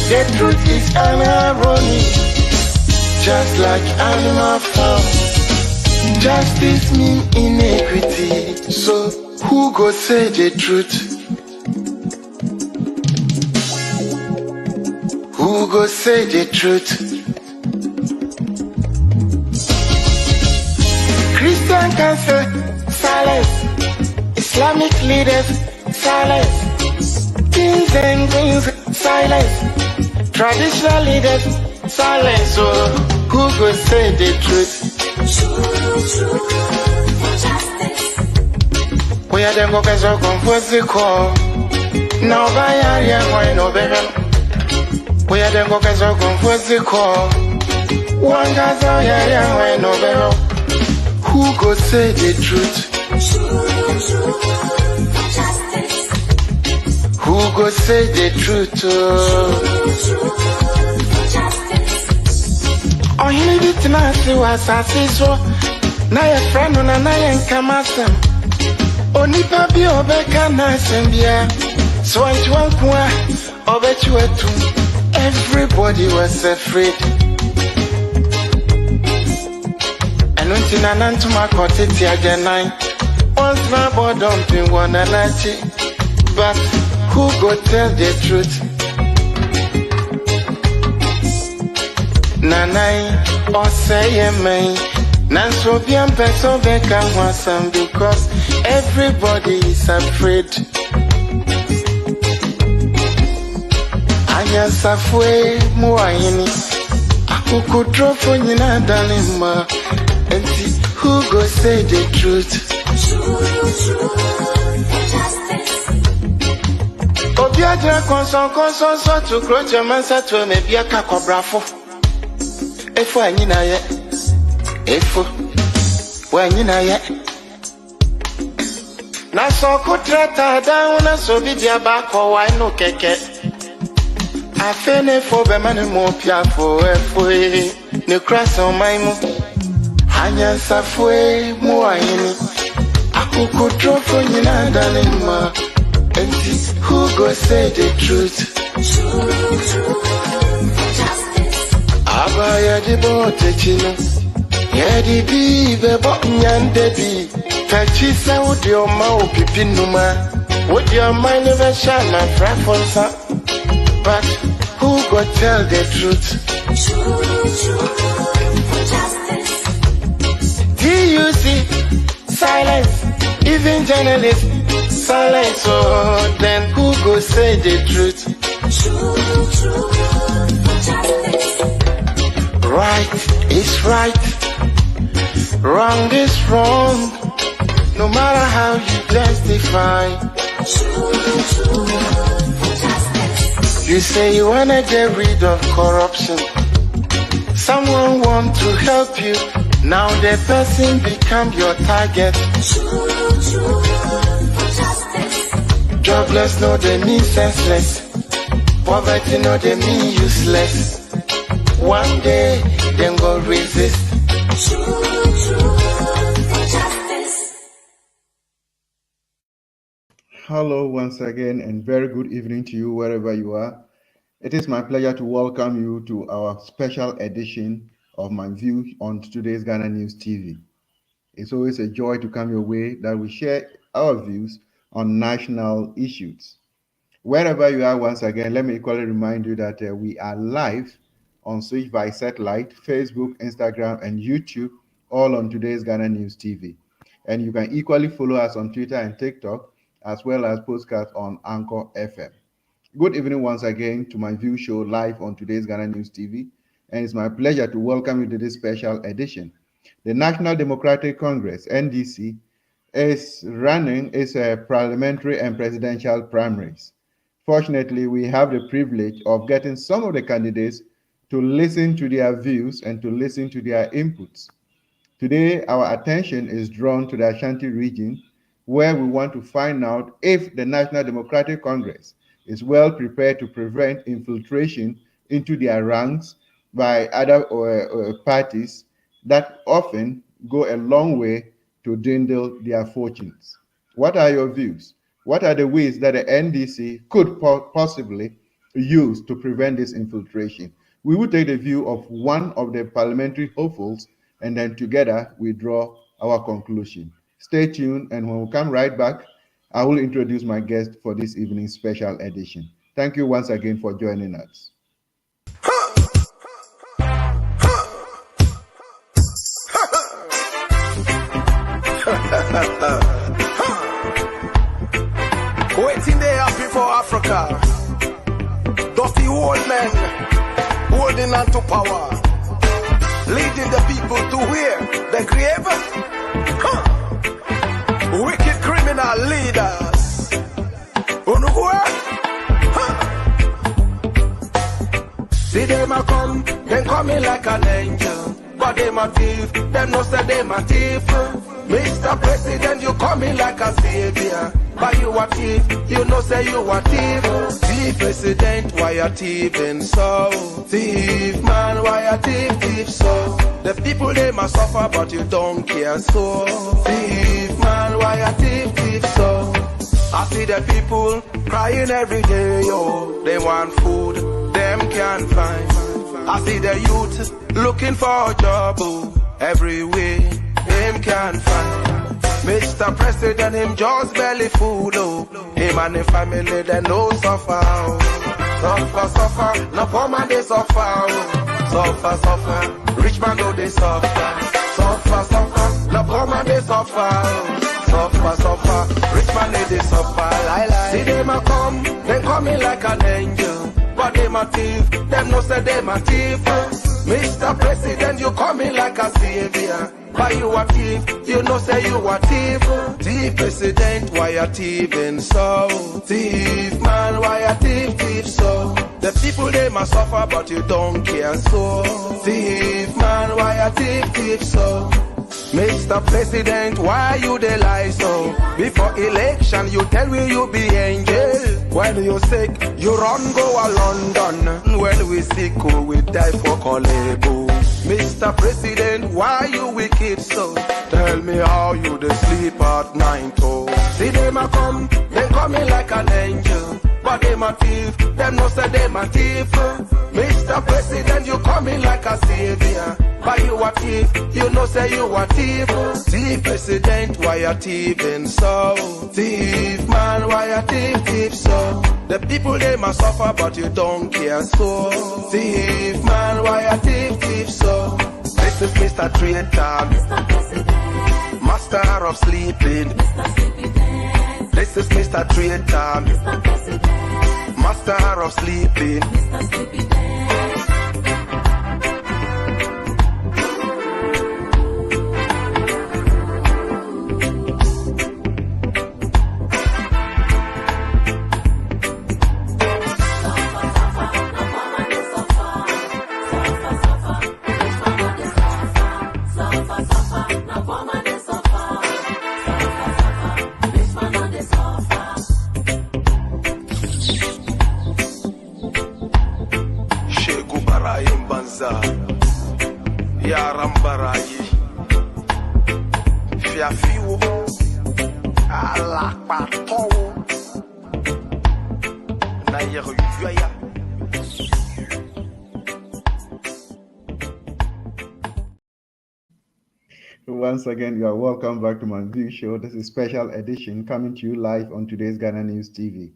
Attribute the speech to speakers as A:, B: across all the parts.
A: The truth is an irony, just like animal farm. Justice mean inequity. So who go say the truth? Who go say the truth? Christian can say silence. Islamic leaders silence. Kings and queens silence. Traditional leaders silence. So who go say the truth? We are them go so confused the call. Now by area why no better. We are them go so confused the call. One guy's out here why no better. Who go say the truth? Who go say the truth? Oh, he need it now, see what I see so. Now your friend on a nine come at them. Only papi obeka na sembia. So I want one obet you too. Everybody was afraid. And when Tina to my cottage again nine. Once my boy dumping one and I see. But who go tell the truth? Nanai or say me. Nanso bien peso beka wasam because everybody is afraid. Anya safwe muayini. Akuku trofo nyina dalima. Enti who go say the truth? Obiaja konson so to kroche mansa to me biaka kobrafo. Efo anyina ye. Efo when you know yet. Na so kutrata down na so be dia back or why no keke. I fene for be man mo pia for efo ne cross on my mo. Hanya safwe mo ayini. Akuku trofo nyina dalima. And who go say the truth? Abaya di bote chino. Yedi bi bebo nyande bi. Kachisa would your mouth pipinuma. Would your mind never shine my frafonsa? But who go tell the truth? TUC silence. Even journalists silence. Oh, then who go say the truth? Right is right. Wrong is wrong, no matter how you justify. You say you wanna get rid of corruption. Someone want to help you, now the person become your target. Jobless no they mean senseless. Poverty no they mean useless. One day them go resist.
B: Hello once again and very good evening to you wherever you are. It is my pleasure to welcome you to our special edition of MyView on today's Ghana News TV. It's always a joy to come your way that we share our views on national issues. Wherever you are once again, let me equally remind you that we are live on Switch by Satellite, Facebook, Instagram, and YouTube, all on today's Ghana News TV. And you can equally follow us on Twitter and TikTok, as well as podcasts on Anchor FM. Good evening once again to my view show live on today's Ghana News TV, and it's my pleasure to welcome you to this special edition. The National Democratic Congress, NDC, is running its parliamentary and presidential primaries. Fortunately, we have the privilege of getting some of the candidates to listen to their views and to listen to their inputs. Today, our attention is drawn to the Ashanti region, where we want to find out if the National Democratic Congress is well prepared to prevent infiltration into their ranks by other parties that often go a long way to dwindle their fortunes. What are your views? What are the ways that the NDC could possibly use to prevent this infiltration? We will take the view of one of the parliamentary hopefuls, and then together we draw our conclusion. Stay tuned, and when we come right back, I will introduce my guest for this evening's special edition. Thank you once again for joining us.
C: Waiting there happy for Africa. Dusty old men holding on to power, leading the people to where? The grave? Wicked criminal leaders. See them a come, them coming like an angel. But them a thief, them no say them a thief. Mr. President, you coming like a savior. But you a thief, you know say you a thief. Thief President, why you thieving so? Thief man, why you thief so? The people they must suffer, but you don't care so. Thief man, why you thief so? I see the people crying every day, yo. They want food, them can't find. I see the youth looking for a job, oh, every way, them can't find. Mr. President, him just barely food, oh. Him and the family, they no suffer, oh. Suffer, no poor man they suffer, oh. Suffer, rich man go they suffer. Suffer, no poor man they suffer, oh. Suffer, rich man they suffer. See them a come, they coming like an angel. But them a thief, them no say them a thief. Mr. President, you coming like a savior. Why you a thief? You know say you a thief. Thief President, why you thieving so? Thief man, why you thief so? The people they must suffer, but you don't care so. Thief man, why you thief so? Mr. President, why you dey lie so? Before election, you tell me you be angel. When you sick, you run go a London. When we sick, oh, we die for Kolebo. Mr. President, why you wicked so? Tell me how you dey sleep at night, oh. See them a come, they coming like an angel. But them a thief, them no say them a thief. Mr. President, you coming like a savior. But you a thief, you know say you a thief. Thief President, why you thieving so? Thief man, why you thief so? The people they must suffer, but you don't care so. Thief man, why you thief so? This is Mr. Traitor, Master of sleeping. This is Mr. Traitor, Master of sleeping.
B: Once again, you are welcome back to MyView Show. This is a special edition coming to you live on today's Ghana News TV.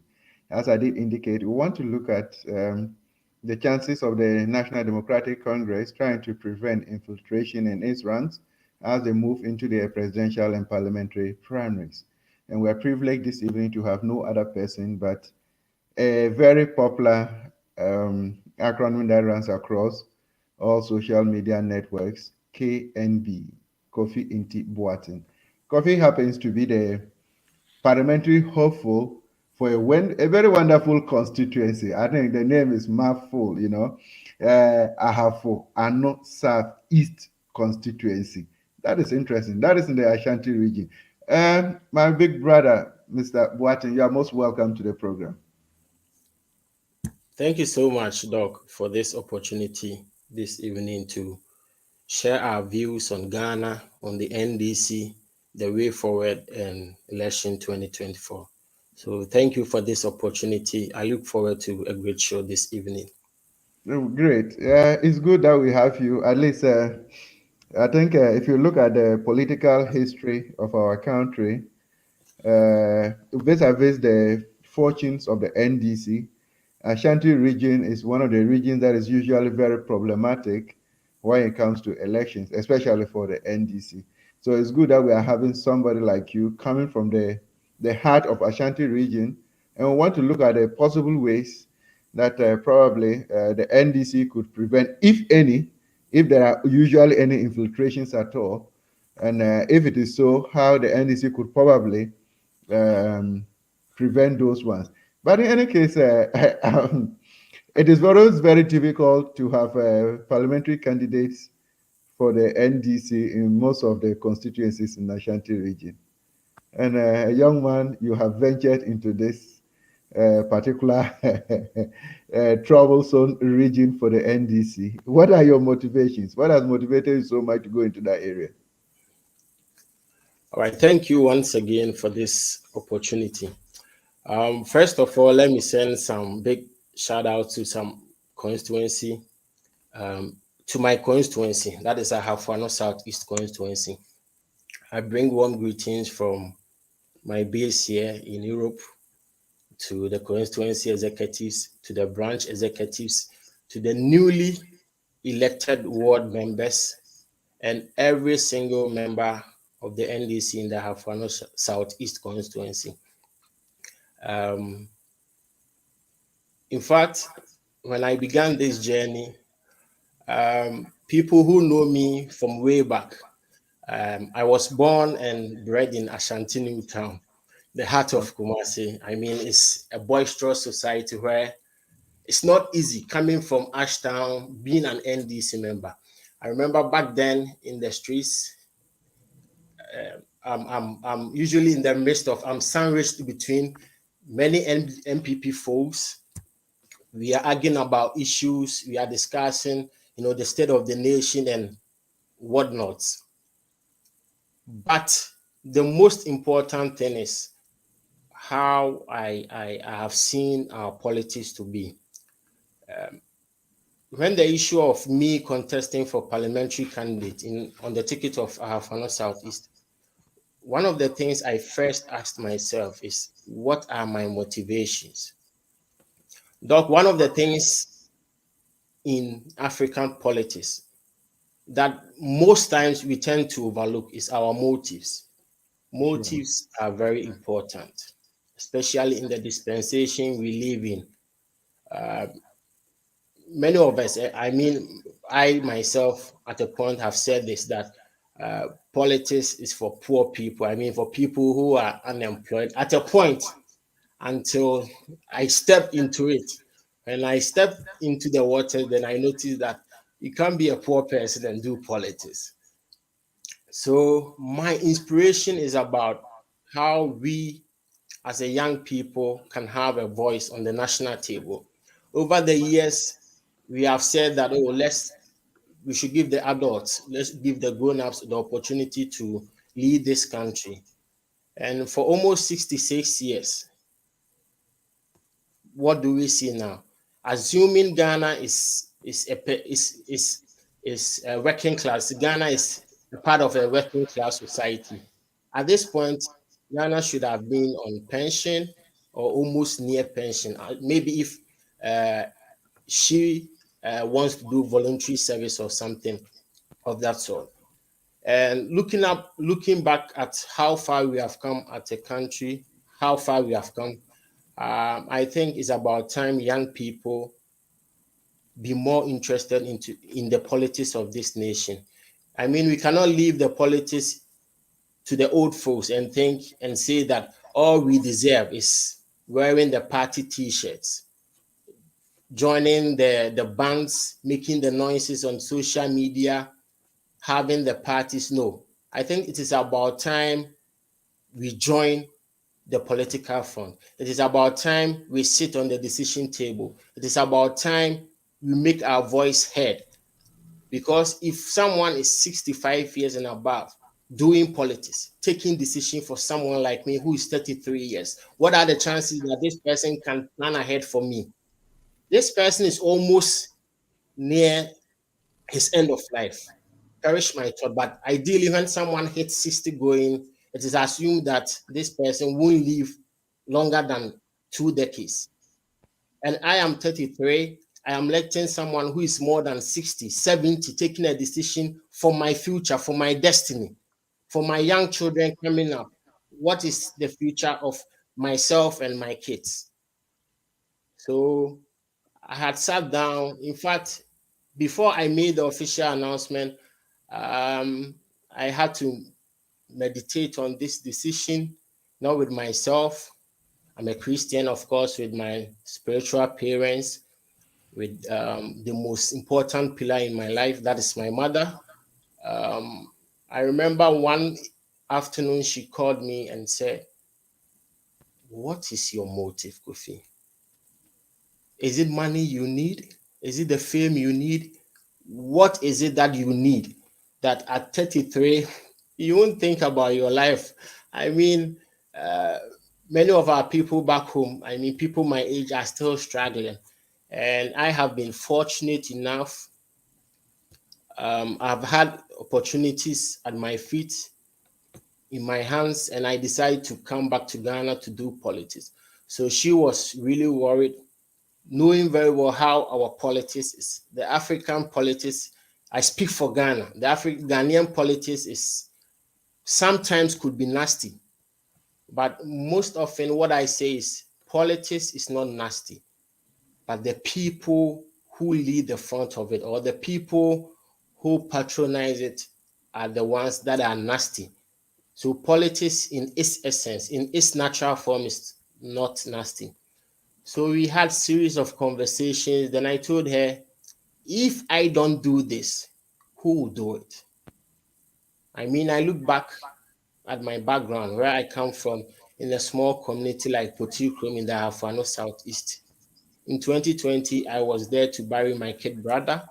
B: As I did indicate, we want to look at the chances of the National Democratic Congress trying to prevent infiltration in its ranks as they move into their presidential and parliamentary primaries. And we're privileged this evening to have no other person but a very popular acronym that runs across all social media networks, KNB, Kofi Nti Boateng. Kofi happens to be the parliamentary hopeful for a very wonderful constituency. I think the name is mouthful, you know. Ahafo Ano South East constituency. That is interesting. That is in the Ashanti region. My big brother, Mr. Boateng, you are most welcome to the program.
D: Thank you so much, Doc, for this opportunity this evening to share our views on Ghana, on the NDC, the way forward, and election 2024. So thank you for this opportunity. I look forward to a great show this evening.
B: Oh, great. It's good that we have you. At least, I think if you look at the political history of our country, vis-a-vis the fortunes of the NDC, Ashanti region is one of the regions that is usually very problematic when it comes to elections, especially for the NDC. So it's good that we are having somebody like you coming from the heart of Ashanti region, and we want to look at the possible ways that probably the NDC could prevent, if any, if there are usually any infiltrations at all, and if it is so, how the NDC could probably um, prevent those ones. But in any case, it is always very difficult to have parliamentary candidates for the NDC in most of the constituencies in the Ashanti region. And a young man, you have ventured into this particular troublesome region for the NDC. What are your motivations? What has motivated you so much to go into that area?
D: All right, thank you once again for this opportunity. First of all, let me send some big shout out to some constituency, to my constituency. That is Ahafano Southeast constituency. I bring warm greetings from my base here in Europe to the constituency executives, to the branch executives, to the newly elected ward members, and every single member of the NDC in the Ahafano Southeast constituency. In fact, when I began this journey, people who know me from way back, I was born and bred in Ashanti New Town, the heart of Kumasi. I mean, it's a boisterous society where it's not easy coming from Ashtown, being an NDC member. I remember back then in the streets, I'm usually in the midst of, I'm sandwiched between many MPP folks. We are arguing about issues, we are discussing, the state of the nation and whatnot. But the most important thing is how I have seen our politics to be. When the issue of me contesting for parliamentary candidate on the ticket of Ahafano Southeast, one of the things I first asked myself is, what are my motivations? Doc, one of the things in African politics that most times we tend to overlook is our motives. Motives are very important, especially in the dispensation we live in. Many of us, I myself at a point have said this, that politics is for poor people. For people who are unemployed at a point, until I stepped into it. When I stepped into the water, then I noticed that you can't be a poor person and do politics. So my inspiration is about how we as a young people can have a voice on the national table. Over the years, we have said that, we should give the adults, let's give the grown-ups the opportunity to lead this country. And for almost 66 years, what do we see now? Assuming Ghana is a working class, Ghana is a part of a working class society. At this point, Ghana should have been on pension or almost near pension. Maybe if she wants to do voluntary service or something of that sort. And looking back at how far we have come as a country, how far we have come, I think it's about time young people be more interested in the politics of this nation. We cannot leave the politics to the old folks and think and say that all we deserve is wearing the party t-shirts, joining the bands, making the noises on social media, having the parties. No, I think it is about time we join the political front. It is about time we sit on the decision table. It is about time we make our voice heard. Because if someone is 65 years and above doing politics, taking decision for someone like me who is 33 years? What are the chances that this person can plan ahead for me? This person is almost near his end of life. Perish my thought, but ideally, when someone hits 60 going, it is assumed that this person won't live longer than 2 decades. And I am 33. I am letting someone who is more than 60, 70, taking a decision for my future, for my destiny, for my young children coming up. What is the future of myself and my kids? So I had sat down. In fact, before I made the official announcement, I had to meditate on this decision, not with myself. I'm a Christian, of course, with my spiritual parents, with the most important pillar in my life, that is my mother. I remember one afternoon she called me and said, "What is your motive, Kofi? Is it money you need? Is it the fame you need? What is it that you need that at 33 you won't think about your life?" I mean, uh, many of our people back home, I mean, people my age are still struggling. And I have been fortunate enough. I've had opportunities at my feet, in my hands, and I decided to come back to Ghana to do politics. So she was really worried, knowing very well how our politics is. The African politics, I speak for Ghana, the Ghanaian politics is sometimes could be nasty. But most often what I say is politics is not nasty, but the people who lead the front of it or the people who patronize it are the ones that are nasty. So politics in its essence, in its natural form, is not nasty. So we had series of conversations. Then I told her, if I don't do this, who will do it? I mean, I look back at my background, where I come from, in a small community like Potikrom in the Afano Southeast. In 2020, I was there to bury my kid brother.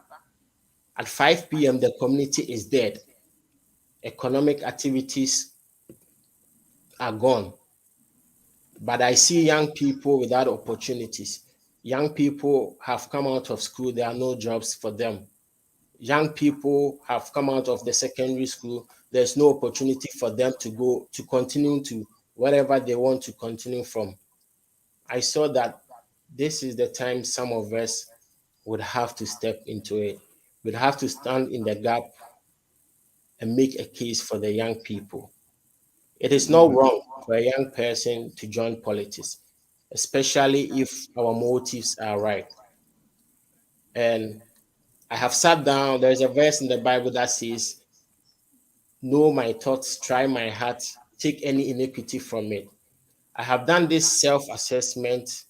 D: At 5 p.m., the community is dead. Economic activities are gone. But I see young people without opportunities. Young people have come out of school, there are no jobs for them. Young people have come out of the secondary school, there's no opportunity for them to go to continue to wherever they want to continue from. I saw that this is the time some of us would have to step into it. We'd have to stand in the gap and make a case for the young people. It is not wrong for a young person to join politics, especially if our motives are right. And I have sat down, there's a verse in the Bible that says, "Know my thoughts, try my heart, take any iniquity from it." I have done this self assessment,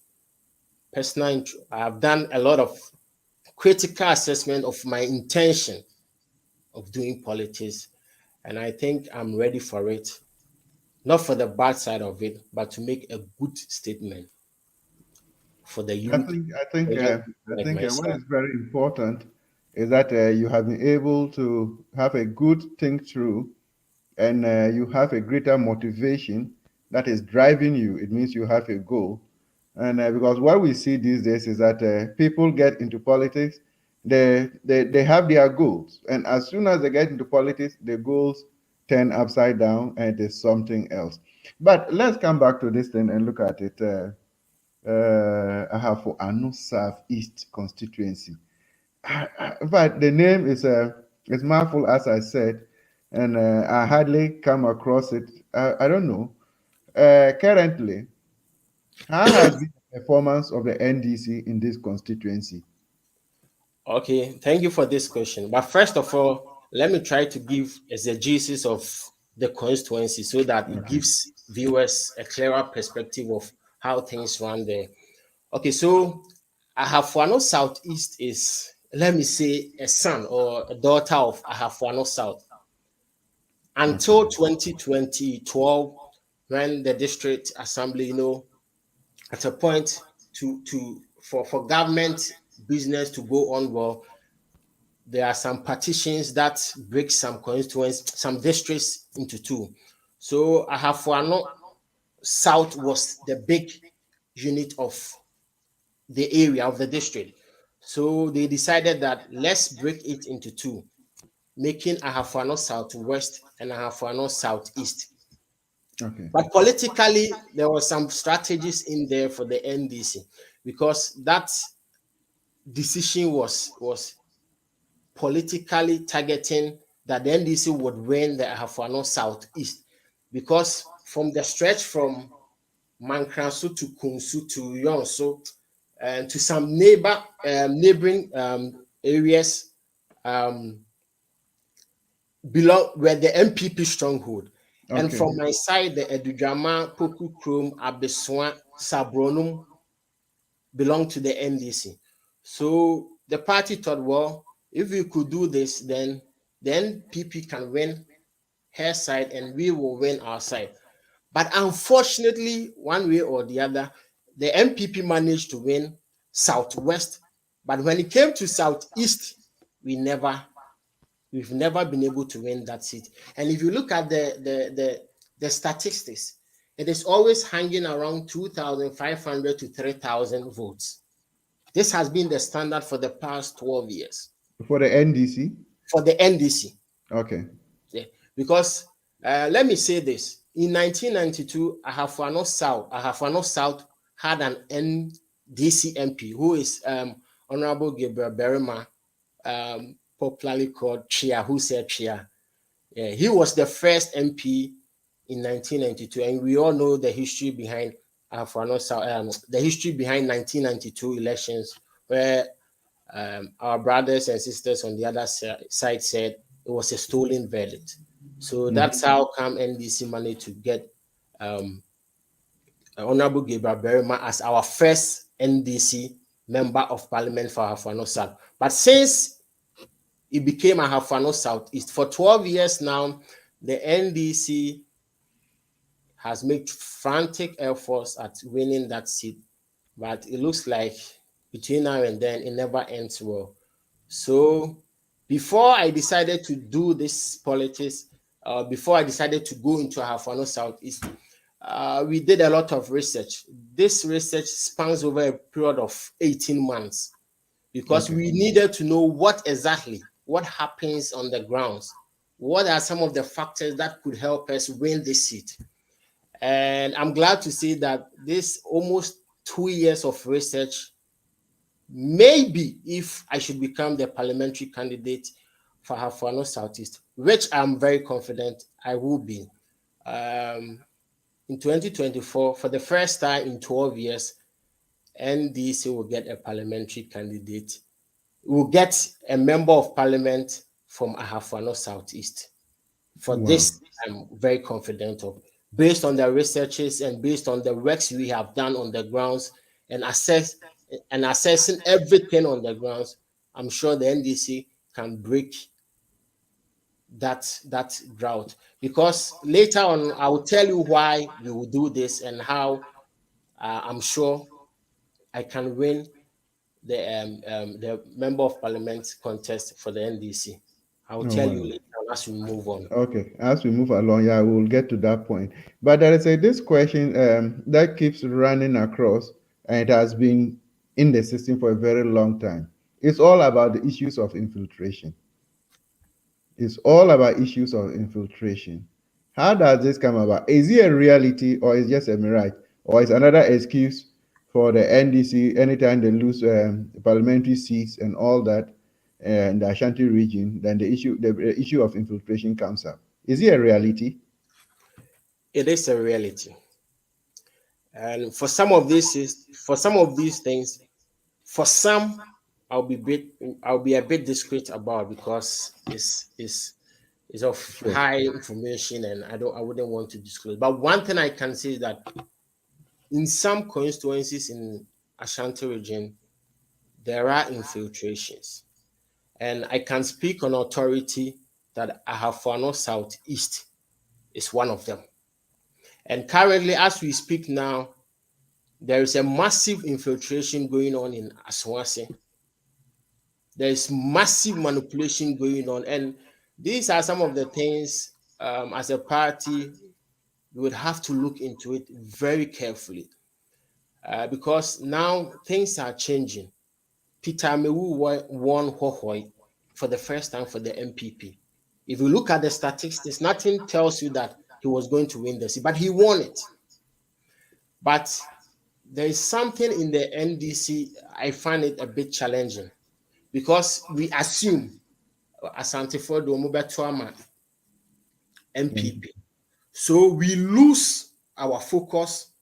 D: I have done a lot of critical assessment of my intention of doing politics. And I think I'm ready for it, not for the bad side of it, but to make a good statement for the
B: I
D: youth,
B: think I think
D: the young
B: uh,
D: people
B: I
D: like
B: think what
D: myself.
B: is very important is that you have been able to have a good think through, and you have a greater motivation that is driving you. It means you have a goal, and because what we see these days is that people get into politics, they have their goals, and as soon as they get into politics, the goals turn upside down, and it is something else. But let's come back to this thing and look at it. I have for Anu South East constituency. But the name is mouthful, as I said, and I hardly come across it. I don't know. Currently, how has been the performance of the NDC in this constituency?
D: Okay, thank you for this question. But first of all, let me try to give exegesis of the constituency so that it
B: Okay.
D: gives viewers a clearer perspective of how things run there. Okay, so Ahafuano Southeast is, let me say, a son or a daughter of Ahafuano South. Until
B: Okay.
D: 2020, 12, when the district assembly, at a point for government business to go on well, there are some partitions that break some constituents, some districts into two. So Ahafo South was the big unit of the area of the district. So they decided that let's break it into two, making Ahafo Southwest and Ahafo Southeast.
B: Okay.
D: But politically, there were some strategies in there for the NDC because that decision was politically targeting that the NDC would win the Ahafo Southeast, because from the stretch from Mankransu to Kunsu to Yonso and to some neighboring areas belong where the MPP stronghold. Okay. And from my side, the Edujama, Poku Krom, Abeswa, Sabronum belong to the NDC. So the party thought, well, if we could do this, then the NPP can win her side and we will win our side. But unfortunately, one way or the other, the MPP managed to win Southwest. But when it came to Southeast, we've never been able to win that seat. And if you look at the statistics, it is always hanging around 2,500 to 3,000 votes. This has been the standard for the past 12 years.
B: For the NDC?
D: For the NDC.
B: Okay.
D: Yeah. Because let me say this. In 1992, Ahafo South had an NDC MP who is Honorable Gabriel Berima, popularly called Chia, who said Chia. Yeah, he was the first MP in 1992, and we all know the history behind the history behind 1992 elections, where our brothers and sisters on the other side said it was a stolen verdict. So that's how come NDC managed to get Honorable Gabriel Berima as our first NDC member of parliament for Ahafo South. But since it became Ahafo Southeast, for 12 years now, the NDC has made frantic efforts at winning that seat, but it looks like between now and then it never ends well. So before I decided to do this politics, before I decided to go into Ahafo Southeast, we did a lot of research. This research spans over a period of 18 months because we needed to know what happens on the grounds. What are some of the factors that could help us win this seat? And I'm glad to see that this almost 2 years of research, maybe if I should become the parliamentary candidate for Ahafo Southeast, which I'm very confident I will be. In 2024, for the first time in 12 years, NDC will get a parliamentary candidate. Will get a member of parliament from Ahafo Southeast. For this, I'm very confident of. Based on the researches and based on the works we have done on the grounds and assessing everything on the grounds, I'm sure the NDC can break that drought. Because later on, I will tell you why we will do this and how I'm sure I can win the member of parliament contest for the NDC. I will tell you later as we move on.
B: Okay, as we move along, yeah, we'll get to that point. But there is this question that keeps running across, and it has been in the system for a very long time. It's all about the issues of infiltration. It's all about issues of infiltration. How does this come about? Is it a reality or is it just a mirage? Or is another excuse for the NDC anytime they lose parliamentary seats and all that in the Ashanti region, then the issue of infiltration comes up? Is it a reality?
D: It is a reality. And for some of these things, for some, I'll be a bit discreet about because it's of high information and I wouldn't want to disclose. But one thing I can say is that in some constituencies in Ashanti region, there are infiltrations. And I can speak on authority that Ahafo Southeast is one of them. And currently, as we speak now, there is a massive infiltration going on in Aswase. There is massive manipulation going on, and these are some of the things as a party we would have to look into it very carefully, because now things are changing. Peter Mewu won Hohoi for the first time for the MPP. If you look at the statistics, nothing tells you that he was going to win the seat, but he won it. But there is something in the NDC, I find it a bit challenging, because we assume Asante Fordo Mubetuama MPP. So we lose our focus,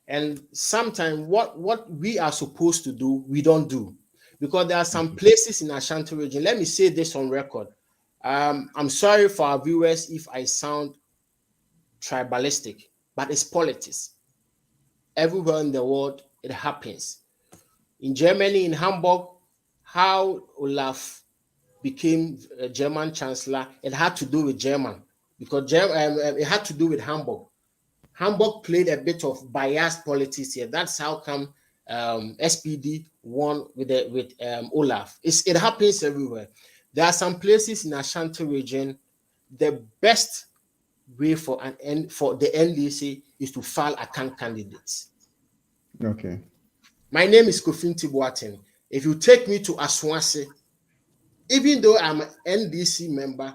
D: and sometimes what we are supposed to do, we don't do. Because there are some places in Ashanti region, let me say this on record. I'm sorry for our viewers if I sound tribalistic, but it's politics. Everywhere in the world, it happens. In Germany, in Hamburg, how Olaf became a German chancellor, it had to do with German, because it had to do with Hamburg. Hamburg played a bit of biased politics here. That's how come SPD won with Olaf. It happens everywhere. There are some places in Ashanti region, the best way for the NDC is to file account candidates.
B: Okay.
D: My name is Kofi Nti Boateng. If you take me to Aswanse, even though I'm an NDC member,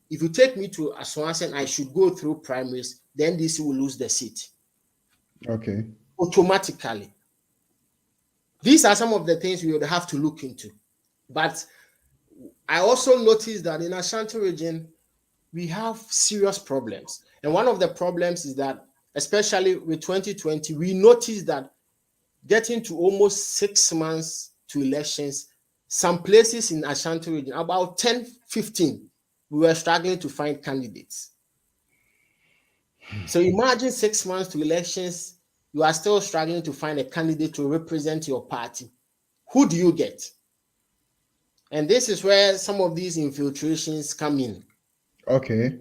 D: if you take me to Aswanse and I should go through primaries, the NDC will lose the seat.
B: Okay.
D: Automatically. These are some of the things we would have to look into. But I also noticed that in Ashanti region, we have serious problems. And one of the problems is that, especially with 2020, we noticed that getting to almost 6 months to elections, some places in Ashanti region, about 10, 15, we were struggling to find candidates. So imagine 6 months to elections, you are still struggling to find a candidate to represent your party. Who do you get? And this is where some of these infiltrations come in.
B: Okay.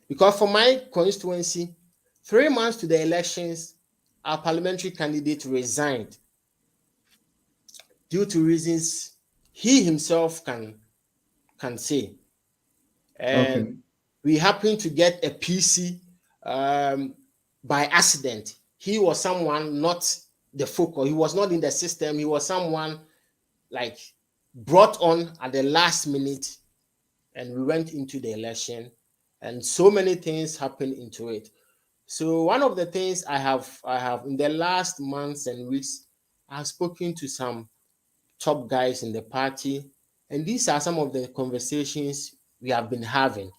D: Because for my constituency, 3 months to the elections, our parliamentary candidate resigned due to reasons he himself can say. And we happened to get a PC by accident. He was someone not the focus. He was not in the system. He was someone like brought on at the last minute, and we went into the election, and so many things happened into it. So one of the things I have in the last months and weeks, I've spoken to some top guys in the party, and these are some of the conversations we have been having,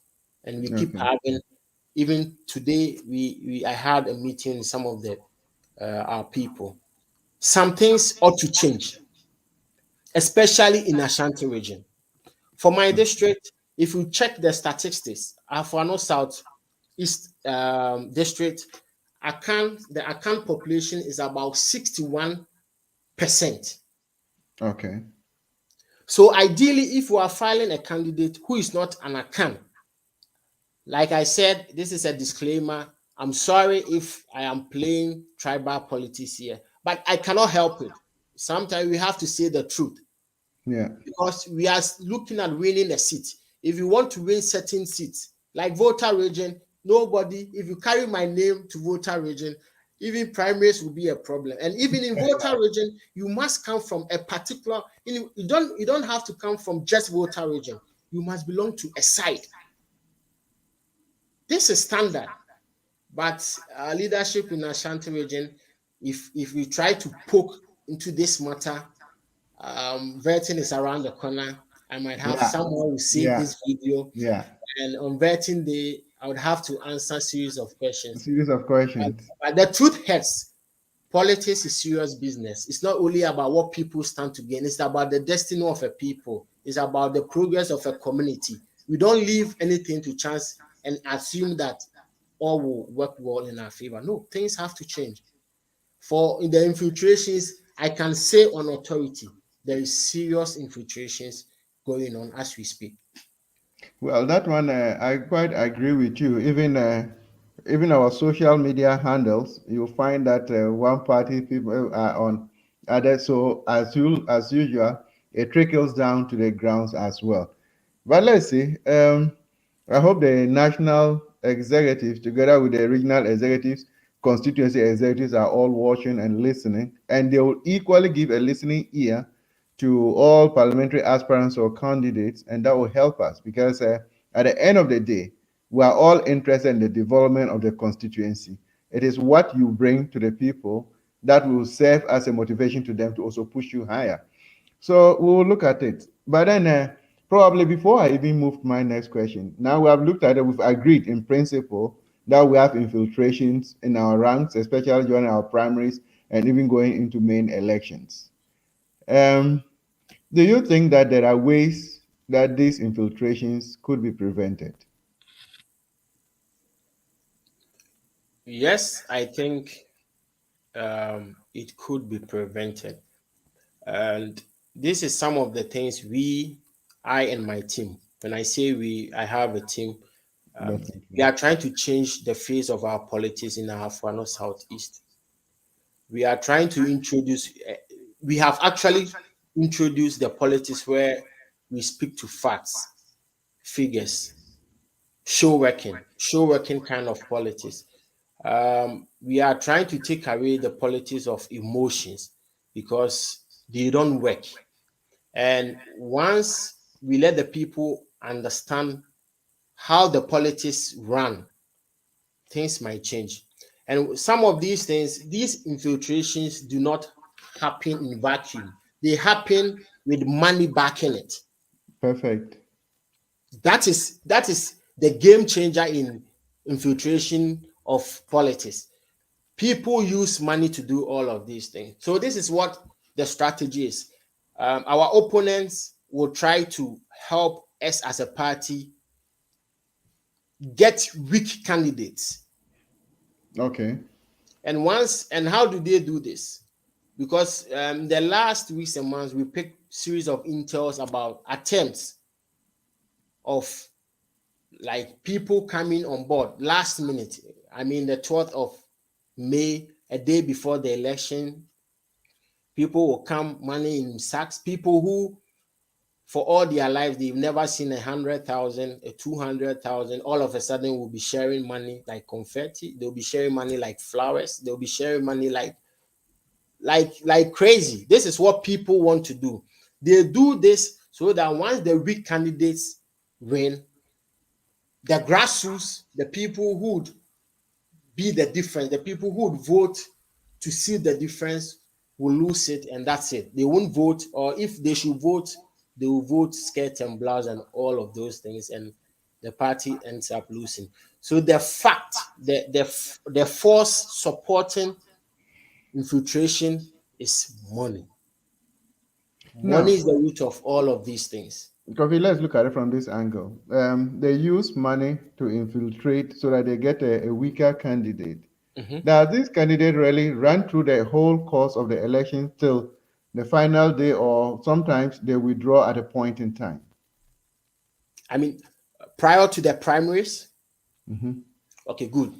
D: and we keep having. Even today, I had a meeting with some of the our people. Some things ought to change, especially in Ashanti region. For my district, if you check the statistics, Afano South East district, the Akan population is about 61%.
B: Okay.
D: So ideally, if you are filing a candidate who is not an Akan, like I said, this is a disclaimer. I'm sorry if I am playing tribal politics here, but I cannot help it. Sometimes we have to say the truth.
B: Yeah.
D: Because we are looking at winning a seat. If you want to win certain seats, like voter region, nobody, if you carry my name to voter region, even primaries will be a problem. And even in voter region, you must come from a particular, you don't have to come from just voter region. You must belong to a side. This is standard. But leadership in Ashanti region, if we try to poke into this matter, vetting is around the corner. I might have someone who see this video.
B: Yeah.
D: And on vetting day, I would have to answer a series of questions.
B: But
D: the truth hurts. Politics is serious business. It's not only about what people stand to gain. It's about the destiny of a people. It's about the progress of a community. We don't leave anything to chance and assume that all will work well in our favor. No, things have to change. For in the infiltrations, I can say on authority, there is serious infiltrations going on as we speak.
B: Well, that one, I quite agree with you. Even our social media handles, you'll find that one party people are on others. So as usual, it trickles down to the grounds as well. But let's see. I hope the national executives, together with the regional executives, constituency executives, are all watching and listening, and they will equally give a listening ear to all parliamentary aspirants or candidates, and that will help us because at the end of the day, we are all interested in the development of the constituency. It is what you bring to the people that will serve as a motivation to them to also push you higher. So we will look at it. But then, probably before I even move to my next question, now we have looked at it, we've agreed in principle that we have infiltrations in our ranks, especially during our primaries and even going into main elections. Um, do you think that there are ways that these infiltrations could be prevented?
D: Yes, I think it could be prevented. And this is some of the things I and my team, when I say we, I have a team, we
B: Definitely.
D: are trying to change the face of our politics in our Afro Southeast. We are trying to introduce, we have actually introduced the politics where we speak to facts, figures, show working kind of politics. We are trying to take away the politics of emotions because they don't work. And once we let the people understand how the politics run, things might change. And some of these things, these infiltrations do not happen in vacuum. They happen with money backing it.
B: Perfect.
D: That is the game changer in infiltration of politics. People use money to do all of these things. So this is what the strategy is. Our opponents will try to help us as a party get weak candidates.
B: Okay.
D: And how do they do this? Because the last weeks and months, we picked series of intels about attempts of like people coming on board last minute. I mean, the 12th of May, a day before the election, people will come, money in sacks. People who, for all their lives, they've never seen 100,000, 200,000. All of a sudden, will be sharing money like confetti. They'll be sharing money like flowers. They'll be sharing money like crazy. This is what people want to do. They do this so that once the weak candidates win, the grassroots, the people who would be the difference, the people who would vote to see the difference will lose it, and that's it. They won't vote, or if they should vote, they will vote skirt and blouse and all of those things, and the party ends up losing. So the fact, the force supporting infiltration is money. Money
B: Now,
D: is the root of all of these things.
B: Kofi, let's look at it from this angle. They use money to infiltrate so that they get a weaker candidate.
D: Mhm.
B: Now, this candidate really ran through the whole course of the election till the final day, or sometimes they withdraw at a point in time.
D: I mean, prior to the primaries.
B: Mhm.
D: Okay, good.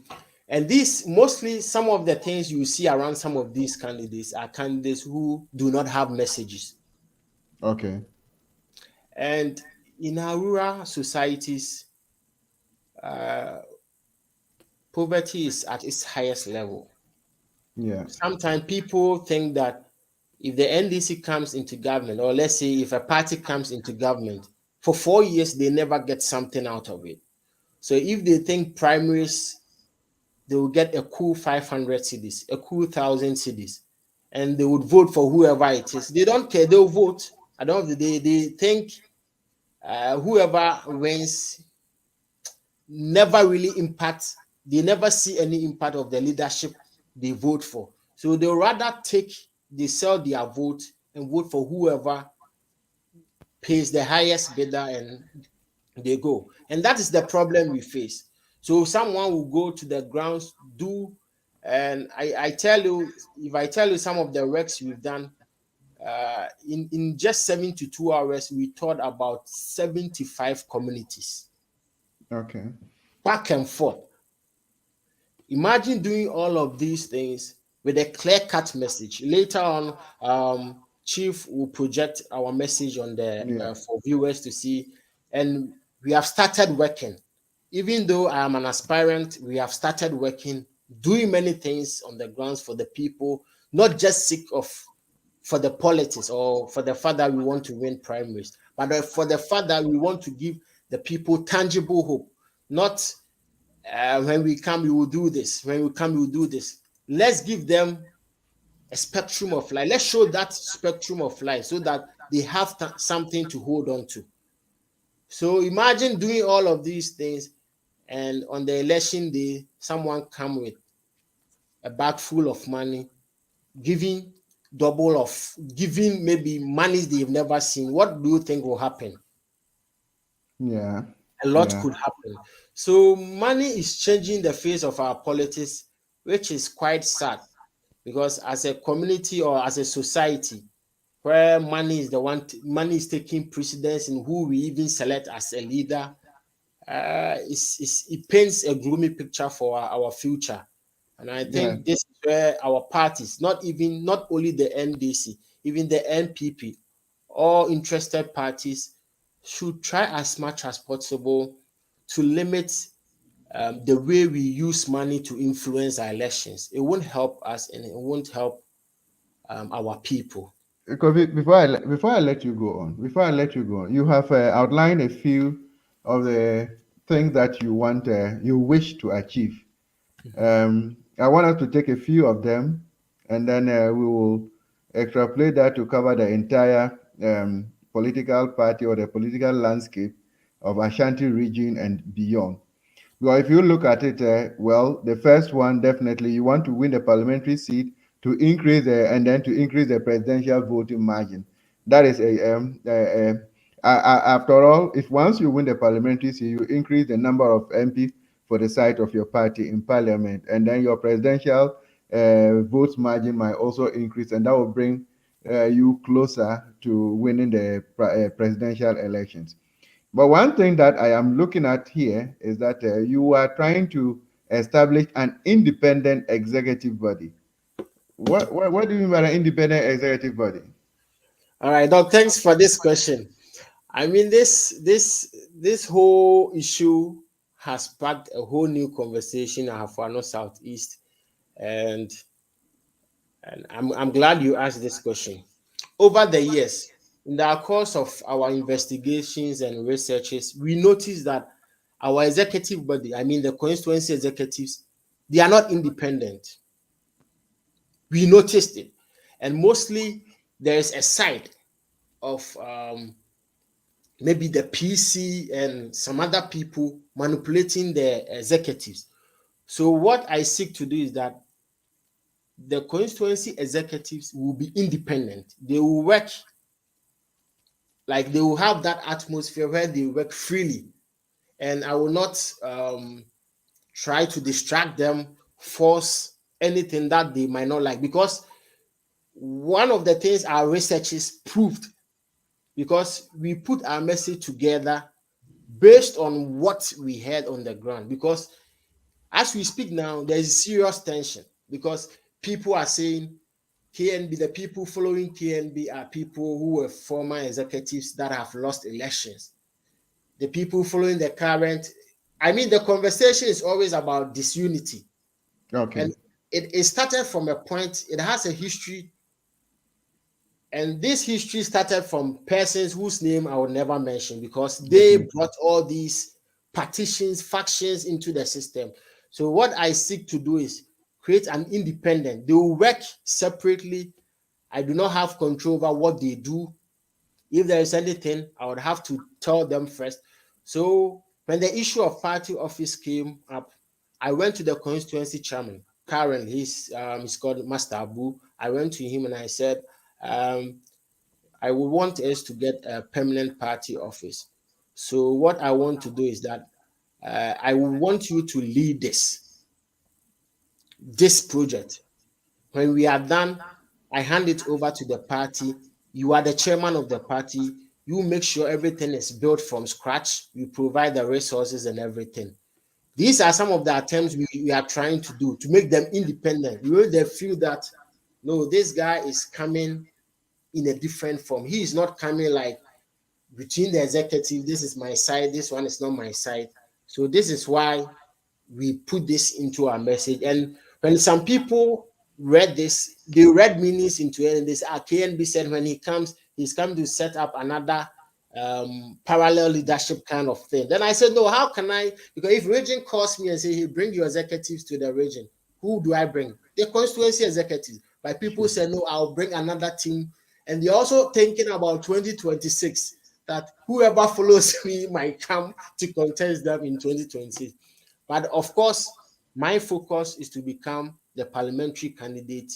D: And these mostly some of the things you see around some of these candidates are candidates who do not have messages.
B: Okay.
D: And in our rural societies, uh, poverty is at its highest level.
B: Yeah.
D: Sometimes people think that if the NDC comes into government, or let's say if a party comes into government, for 4 years, they never get something out of it. So if they think primaries, they will get a cool 500 cities, a cool 1,000 cities, and they would vote for whoever it is. They don't care, they'll vote. At the end of the day, they think whoever wins never really impacts, they never see any impact of the leadership they vote for. So they'll rather they sell their vote and vote for whoever pays the highest bidder, and they go. And that is the problem we face. So someone will go to the grounds, and I tell you, if I tell you some of the works we've done, in just 72 hours, we taught about 75 communities,
B: Okay.
D: back and forth. Imagine doing all of these things with a clear-cut message. Later on, Chief will project our message on the for viewers to see, and we have started working. Even though I am an aspirant, we have started working, doing many things on the grounds for the people, not just sick of for the politics or for the fact that we want to win primaries, but for the fact that we want to give the people tangible hope. Not when we come, we will do this. When we come, we will do this. Let's give them a spectrum of life. Let's show that spectrum of life so that they have something to hold on to. So imagine doing all of these things, and on the election day, someone come with a bag full of money, giving maybe monies they've never seen. What do you think will happen?
B: Yeah.
D: A lot could happen. So money is changing the face of our politics, which is quite sad, because as a community or as a society where money is taking precedence in who we even select as a leader, it paints a gloomy picture for our future. And I think this is where our parties, not only the NDC, even the NPP, all interested parties should try as much as possible to limit the way we use money to influence our elections. It won't help us, and it won't help our people.
B: Kofi, before I let you go on, you have outlined a few of the things that you wish to achieve. I want us to take a few of them, and then we will extrapolate that to cover the entire political party or the political landscape of Ashanti region and beyond. Well, if you look at it, the first one, definitely you want to win the parliamentary seat to increase the presidential voting margin. That is after all, if once you win the parliamentary seat, you increase the number of MPs for the side of your party in parliament, and then your presidential votes margin might also increase, and that will bring you closer to winning the presidential elections. But one thing that I am looking at here is that you are trying to establish an independent executive body. What do you mean by an independent executive body?
D: All right, Doc, thanks for this question. I mean, this whole issue has sparked a whole new conversation in Afano Southeast, and I'm glad you asked this question. Over the years, in the course of our investigations and researches, we noticed that our executive body, I mean the constituency executives, they are not independent. We noticed it, and mostly there is a side of maybe the PC and some other people manipulating the executives. So what I seek to do is that the constituency executives will be independent. They will work, like they will have that atmosphere where they work freely, and I will not try to distract them, force anything that they might not like, because one of the things our researchers proved, because we put our message together based on what we heard on the ground, because as we speak now, there is serious tension, because people are saying KNB, the people following KNB are people who were former executives that have lost elections. The people following the current, I mean, the conversation is always about disunity.
B: Okay.
D: And it started from a point, it has a history, and this history started from persons whose name I will never mention, because they brought all these partitions, factions into the system. So what I seek to do is create an independent. They will work separately. I do not have control over what they do. If there is anything, I would have to tell them first. So when the issue of party office came up, I went to the constituency chairman. Karen, he's called Master Abu. I went to him and I said, I would want us to get a permanent party office. So what I want to do is that I want you to lead this project. When we are done, I hand it over to the party. You are the chairman of the party. You make sure everything is built from scratch. You provide the resources and everything. These are some of the attempts we are trying to do to make them independent. You know, they feel that, no, this guy is coming in a different form. He is not coming like between the executive, this is my side, this one is not my side. So this is why we put this into our message. And when some people read this, they read meanings into it, and this KNB said when he comes, he's come to set up another parallel leadership kind of thing. Then I said, no, how can I? Because if region calls me and say, hey, bring your executives to the region, who do I bring? The constituency executives. But people said, no, I'll bring another team. And they're also thinking about 2026, that whoever follows me might come to contest them in 2026. But of course, my focus is to become the parliamentary candidate,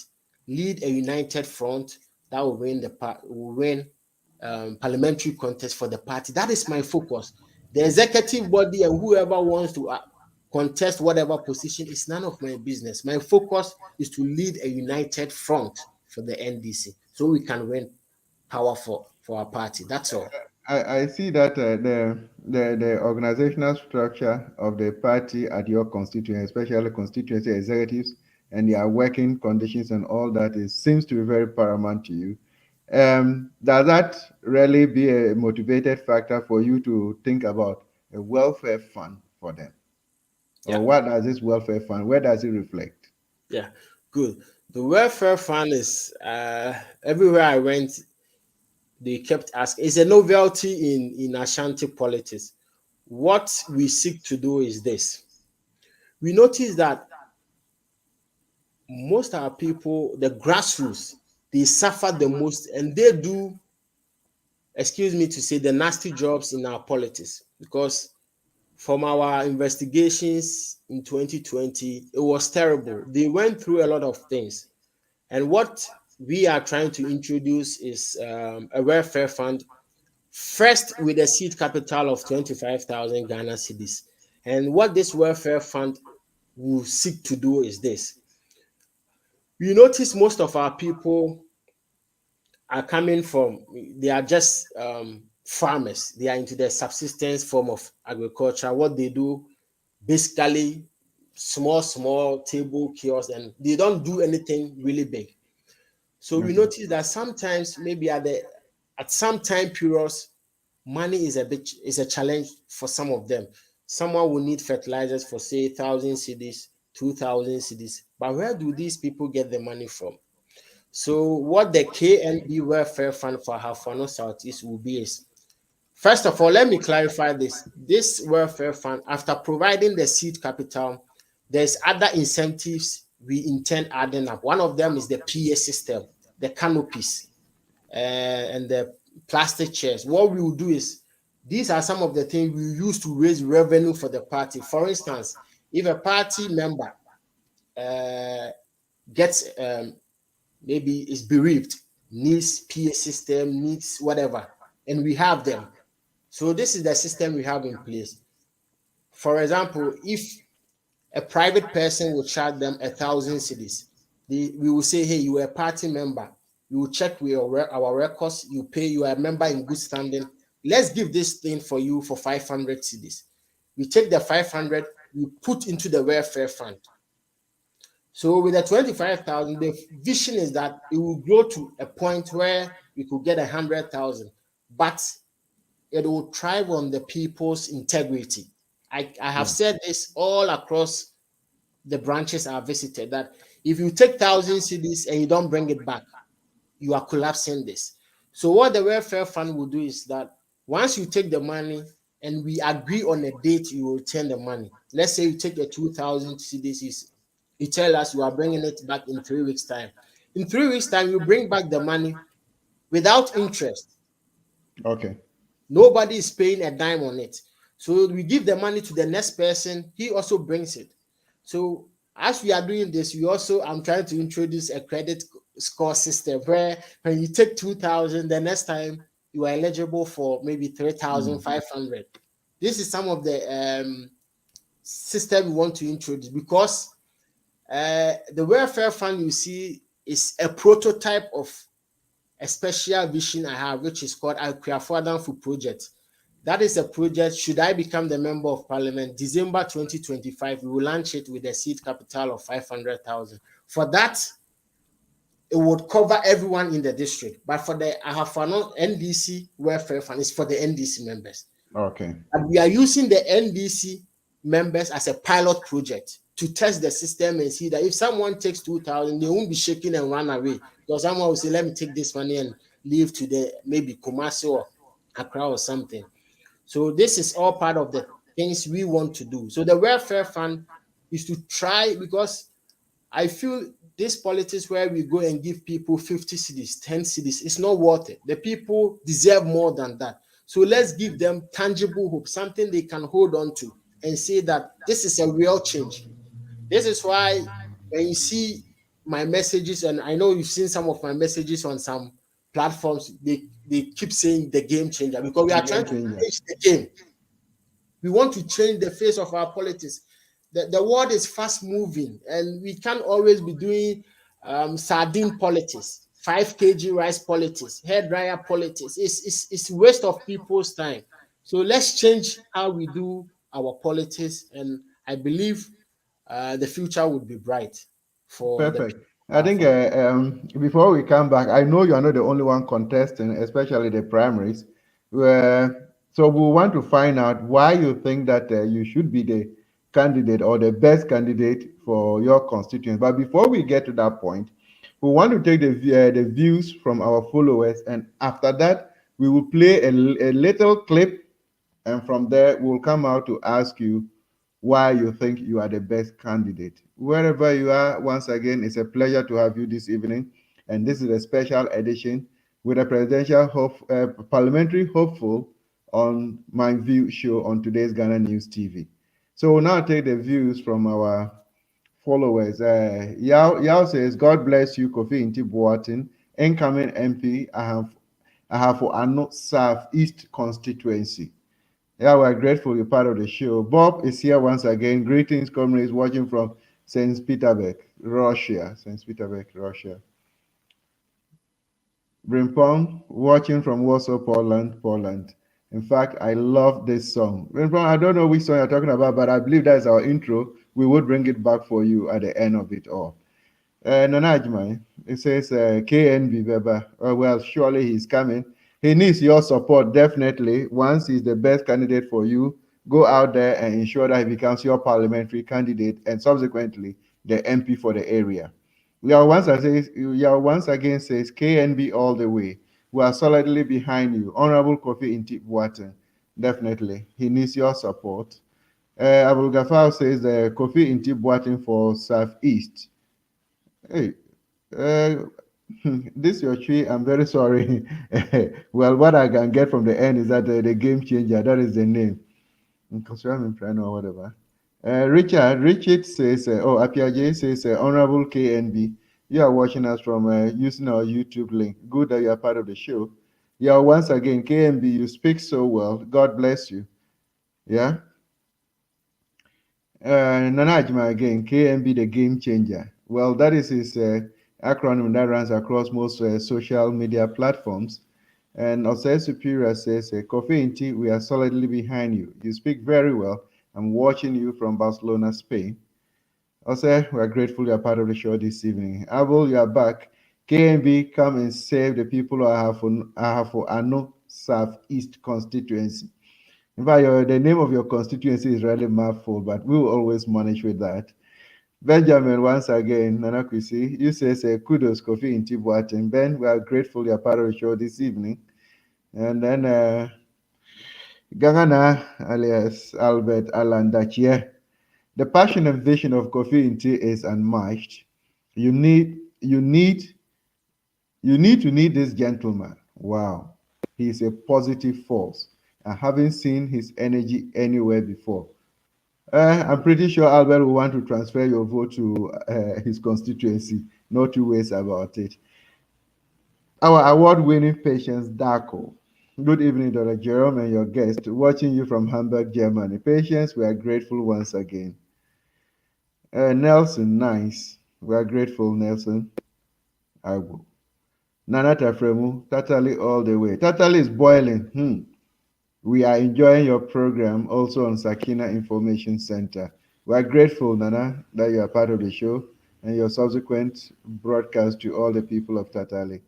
D: lead a united front that will win parliamentary contest for the party. That is my focus. The executive body and whoever wants to contest whatever position is none of my business. My focus is to lead a united front for the NDC so we can win power for our party. That's all.
B: I see that the organizational structure of the party at your constituency, especially constituency executives, and their working conditions and all that seems to be very paramount to you. Does that really be a motivated factor for you to think about a welfare fund for them?
D: Yeah.
B: Or what does this welfare fund, where does it reflect?
D: Yeah, good. The welfare fund is everywhere I went, they kept asking. It's a novelty in Ashanti politics. What we seek to do is this. We notice that most of our people, the grassroots, they suffer the most, and they do, excuse me to say, the nasty jobs in our politics. Because from our investigations in 2020, it was terrible. They went through a lot of things. And what we are trying to introduce is a welfare fund, first with a seed capital of 25,000 Ghana cedis. And what this welfare fund will seek to do is this. We notice most of our people are coming from, they are just farmers. They are into the subsistence form of agriculture. What they do, basically, small table kiosks, and they don't do anything really big. So we notice that sometimes, maybe at some time periods, money is a challenge for some of them. Someone will need fertilizers for, say, 1,000 cedis, 2,000 cedis. But where do these people get the money from? So what the KNB Welfare Fund for Hafano Southeast will be is, first of all, let me clarify this. This welfare fund, after providing the seed capital, there's other incentives we intend adding up. One of them is the PA system, the canopies, and the plastic chairs. What we will do is, these are some of the things we use to raise revenue for the party. For instance, if a party member gets maybe is bereaved, needs PA system, needs whatever, and we have them. So this is the system we have in place. For example, if a private person will charge them 1,000 cedis, we will say, hey, you are a party member. We will check with our records. You pay, you are a member in good standing. Let's give this thing for you for 500 cedis. We take the 500, we put into the welfare fund. So with the 25,000, the vision is that it will grow to a point where we could get 100,000, but it will thrive on the people's integrity. I have said this all across the branches I visited, that if you take 1,000 cedis and you don't bring it back, you are collapsing this. So what the welfare fund will do is that once you take the money and we agree on a date, you will return the money. Let's say you take the 2,000 cedis, you tell us you are bringing it back in 3 weeks' time. In 3 weeks' time, you bring back the money without interest.
B: Okay.
D: Nobody is paying a dime on it. So we give the money to the next person. He also brings it. So as we are doing this, I'm trying to introduce a credit score system where when you take 2,000, the next time you are eligible for maybe 3,500. This is some of the system we want to introduce, because the welfare fund you see is a prototype of a special vision I have, which is called Akriafuadanfu Project. That is a project, should I become the member of parliament, December 2025, we will launch it with a seed capital of 500,000. For that, it would cover everyone in the district. But for the Ahafano NDC welfare fund, it's for the NDC members.
B: Okay.
D: And we are using the NDC members as a pilot project to test the system and see that if someone takes 2,000, they won't be shaking and run away. Because someone will say, let me take this money and leave to the maybe Kumasi or Accra or something. So this is all part of the things we want to do. So the welfare fund is to try, because I feel this politics where we go and give people 50 cedis, 10 cedis, it's not worth it. The people deserve more than that. So let's give them tangible hope, something they can hold on to and say that this is a real change. This is why when you see my messages, and I know you've seen some of my messages on some platforms, they keep saying the game changer, because we are trying to change the game. We want to change the face of our politics. The world is fast moving, and we can't always be doing sardine politics, 5 kg rice politics, hair dryer politics. It's waste of people's time. So let's change how we do our politics, and I believe the future would be bright for
B: Perfect.
D: the
B: I think before we come back, I know you are not the only one contesting, especially the primaries. So we want to find out why you think that you should be the candidate or the best candidate for your constituents. But before we get to that point, we want to take the views from our followers, and after that, we will play a little clip, and from there, we'll come out to ask you why you think you are the best candidate. Wherever you are, once again, it's a pleasure to have you this evening. And this is a special edition with a parliamentary hopeful on MyView show on today's Ghana News TV. So we'll now take the views from our followers. Yao says, God bless you, Kofi Nti Boateng, incoming MP. I have for Ano South East constituency. Yeah, we're grateful you're part of the show. Bob is here once again. Greetings, comrades, watching from St. Petersburg, Russia. St. Petersburg, Russia. Brimpong, watching from Warsaw, Poland. In fact, I love this song. Brimpong, I don't know which song you're talking about, but I believe that's our intro. We would bring it back for you at the end of it all. Nanajma, it says KNB Beba. Oh, well, surely he's coming. He needs your support, definitely. Once he's the best candidate for you, go out there and ensure that he becomes your parliamentary candidate and subsequently the MP for the area. We are once again says KNB all the way. We are solidly behind you. Honorable Kofi Nti Boateng, definitely. He needs your support. Abul Gafar says Kofi Nti Boateng for Southeast. Hey, this your tree. I'm very sorry. Well, what I can get from the end is that the game changer. That is the name. Or whatever. Richard says, Apiaje says, Honorable KNB, you are watching us from using our YouTube link. Good that you are part of the show. Yeah, once again, KNB, you speak so well. God bless you. Yeah. Nanajma again, KNB, the game changer. Well, that is his acronym that runs across most social media platforms. And Osei Superior says, Kofi Nti, we are solidly behind you. You speak very well. I'm watching you from Barcelona, Spain. Osei, we are grateful you are part of the show this evening. Abel, you are back. KNB, come and save the people of Ano Southeast constituency. In fact, the name of your constituency is really mouthful, but we will always manage with that. Benjamin, once again, Nana Kwesi, you say kudos, Kofi Nti Boateng. Ben, we are grateful you are part of the show this evening. And then Gangana, alias Albert Alandachie. The passion and vision of Kofi Nti is unmatched. You need this gentleman. Wow. He is a positive force. I haven't seen his energy anywhere before. I'm pretty sure Albert will want to transfer your vote to his constituency. No two ways about it. Our award-winning Patience Darko. Good evening, Dr. Jerome and your guest, watching you from Hamburg, Germany. Patience, we are grateful once again. Nelson, nice. We are grateful, Nelson. I will. Nana Tafremu, Tatali all the way. Tatali is boiling. We are enjoying your program also on Sakina Information Center. We are grateful, Nana, that you are part of the show. and your subsequent broadcast to all the people of Tatale.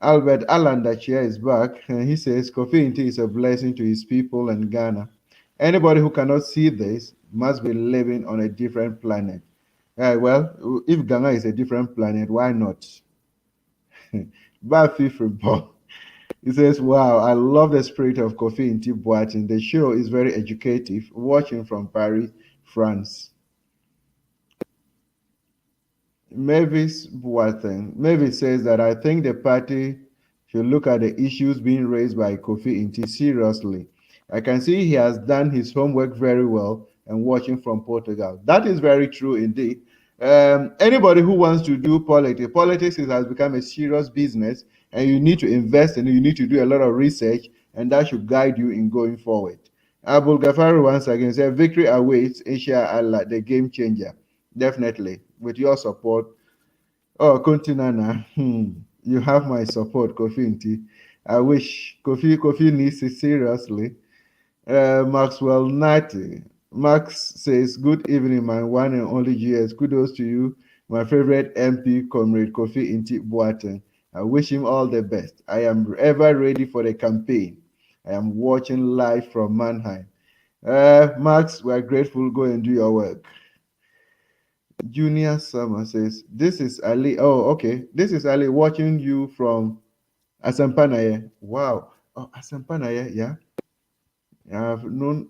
B: Albert Alandachia is back, and he says Kofi Nti is a blessing to his people and Ghana. Anybody who cannot see this must be living on a different planet. Well, if Ghana is a different planet, why not? Bafi football. He says, wow, I love the spirit of Kofi Nti Boateng. The show is very educative. Watching from Paris, France. Mavis Boateng. Mavis says that I think the party should look at the issues being raised by Kofi Nti seriously. I can see he has done his homework very well and watching from Portugal. That is very true indeed. Anybody who wants to do politics has become a serious business, and you need to invest and you need to do a lot of research, and that should guide you in going forward. Abul Ghaffari once again said, victory awaits, inshallah, the game changer. Definitely, with your support. Oh, Kontinana, you have my support, Kofi Nti. I wish Kofi needs it seriously. Maxwell Nati. Max says, good evening, my one and only GS. Kudos to you, my favorite MP, Comrade Kofi Nti Boateng. I wish him all the best. I am ever ready for the campaign. I am watching live from Mannheim. Max, we are grateful. Go and do your work. Junior Summer says, this is Ali. Oh, okay. This is Ali watching you from Asampanaye. Wow. Oh, Asampanaye, yeah. I've known.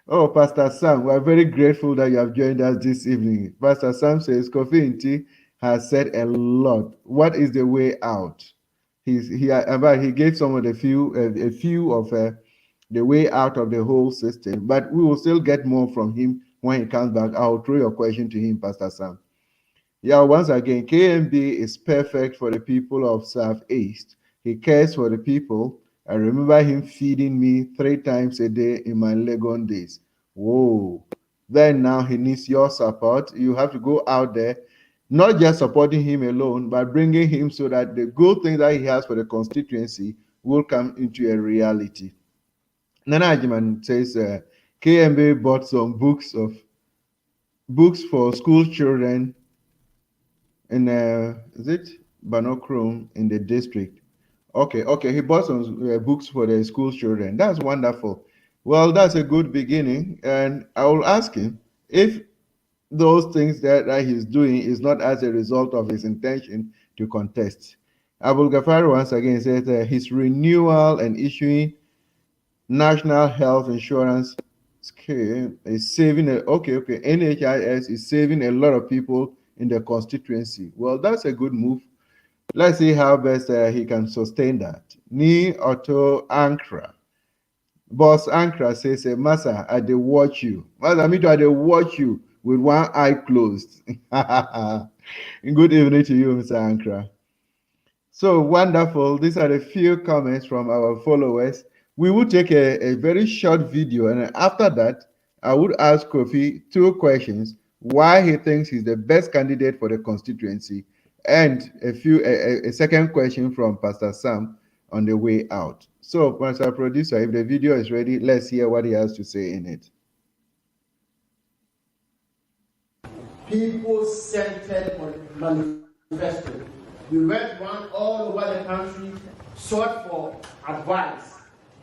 B: Oh, Pastor Sam, we are very grateful that you have joined us this evening. Pastor Sam says, Kofi Nti has said a lot. What is the way out? He gave some of a few of the way out of the whole system, but we will still get more from him when he comes back. I'll throw your question to him, Pastor Sam. Yeah, once again, KMB is perfect for the people of Southeast. He cares for the people. I remember him feeding me 3 times a day in my Legon days. Whoa. Then now he needs your support. You have to go out there, not just supporting him alone, but bringing him so that the good things that he has for the constituency will come into a reality. Nana Ajiman says KMB bought some books for school children in is it Banokrom in the district. Okay, he bought some books for the school children. That's wonderful. Well, that's a good beginning, and I will ask him if those things that he's doing is not as a result of his intention to contest. Abul Ghaffari once again says his renewal and issuing national health insurance scheme is saving NHIS is saving a lot of people in the constituency. Well, that's a good move. Let's see how best he can sustain that. Ni Otto Ankra. Boss Ankra says, Massa, I dey watch you. Massa, me too, I dey watch you with one eye closed. Good evening to you, Mr. Ankra. So wonderful. These are the few comments from our followers. We will take a very short video, and after that, I would ask Kofi 2 questions: why he thinks he's the best candidate for the constituency, and a second question from Pastor Sam on the way out. So, Pastor Producer, if the video is ready, let's hear what he has to say in it.
D: People-centered manifesto. We read one all over the country, sought for advice,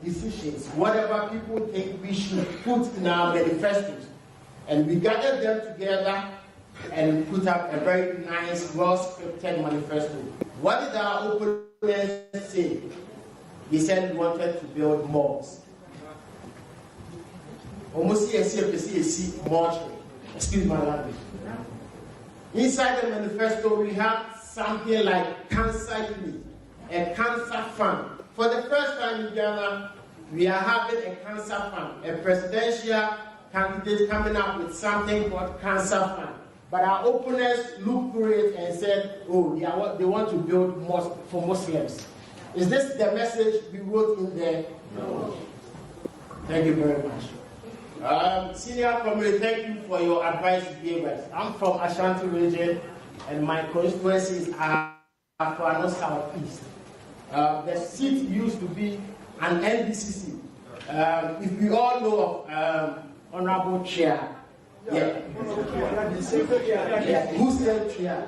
D: decisions, whatever people think we should put in our manifestos. And we gathered them together and put up a very nice, well-scripted manifesto. What did our opponents say? They said we wanted to build malls. Almost mortuary. Excuse my language. Inside the manifesto, we have something like cancer unit, a cancer fund. For the first time in Ghana, we are having a cancer fund, a presidential candidate coming up with something called cancer fund. But our opponents looked through it and said, oh, they want to build mosque for Muslims. Is this the message we wrote in there? No. Thank you very much. Senior Comrade, thank you for your advice you gave us. I'm from Ashanti region, and my constituencies are Afro Southeast. The seat used to be an NDCC. If we all know of Honorable Chair
E: Yeah. Who said Tria?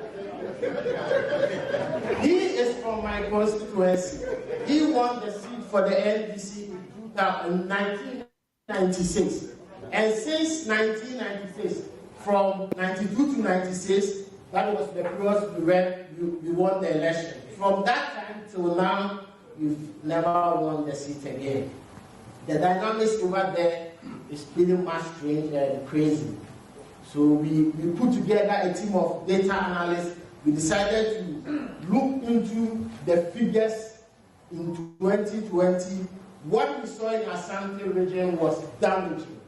E: He is from my constituency. He won the seat for the NDC in 1996. And since 1996, from 92 to 96, that was the period we won the election. From that time till now, we've never won the seat again. The dynamics over there is pretty much strange and crazy. So we put together a team of data analysts. We decided to look into the figures in 2020. What we saw in Asante region was damaging.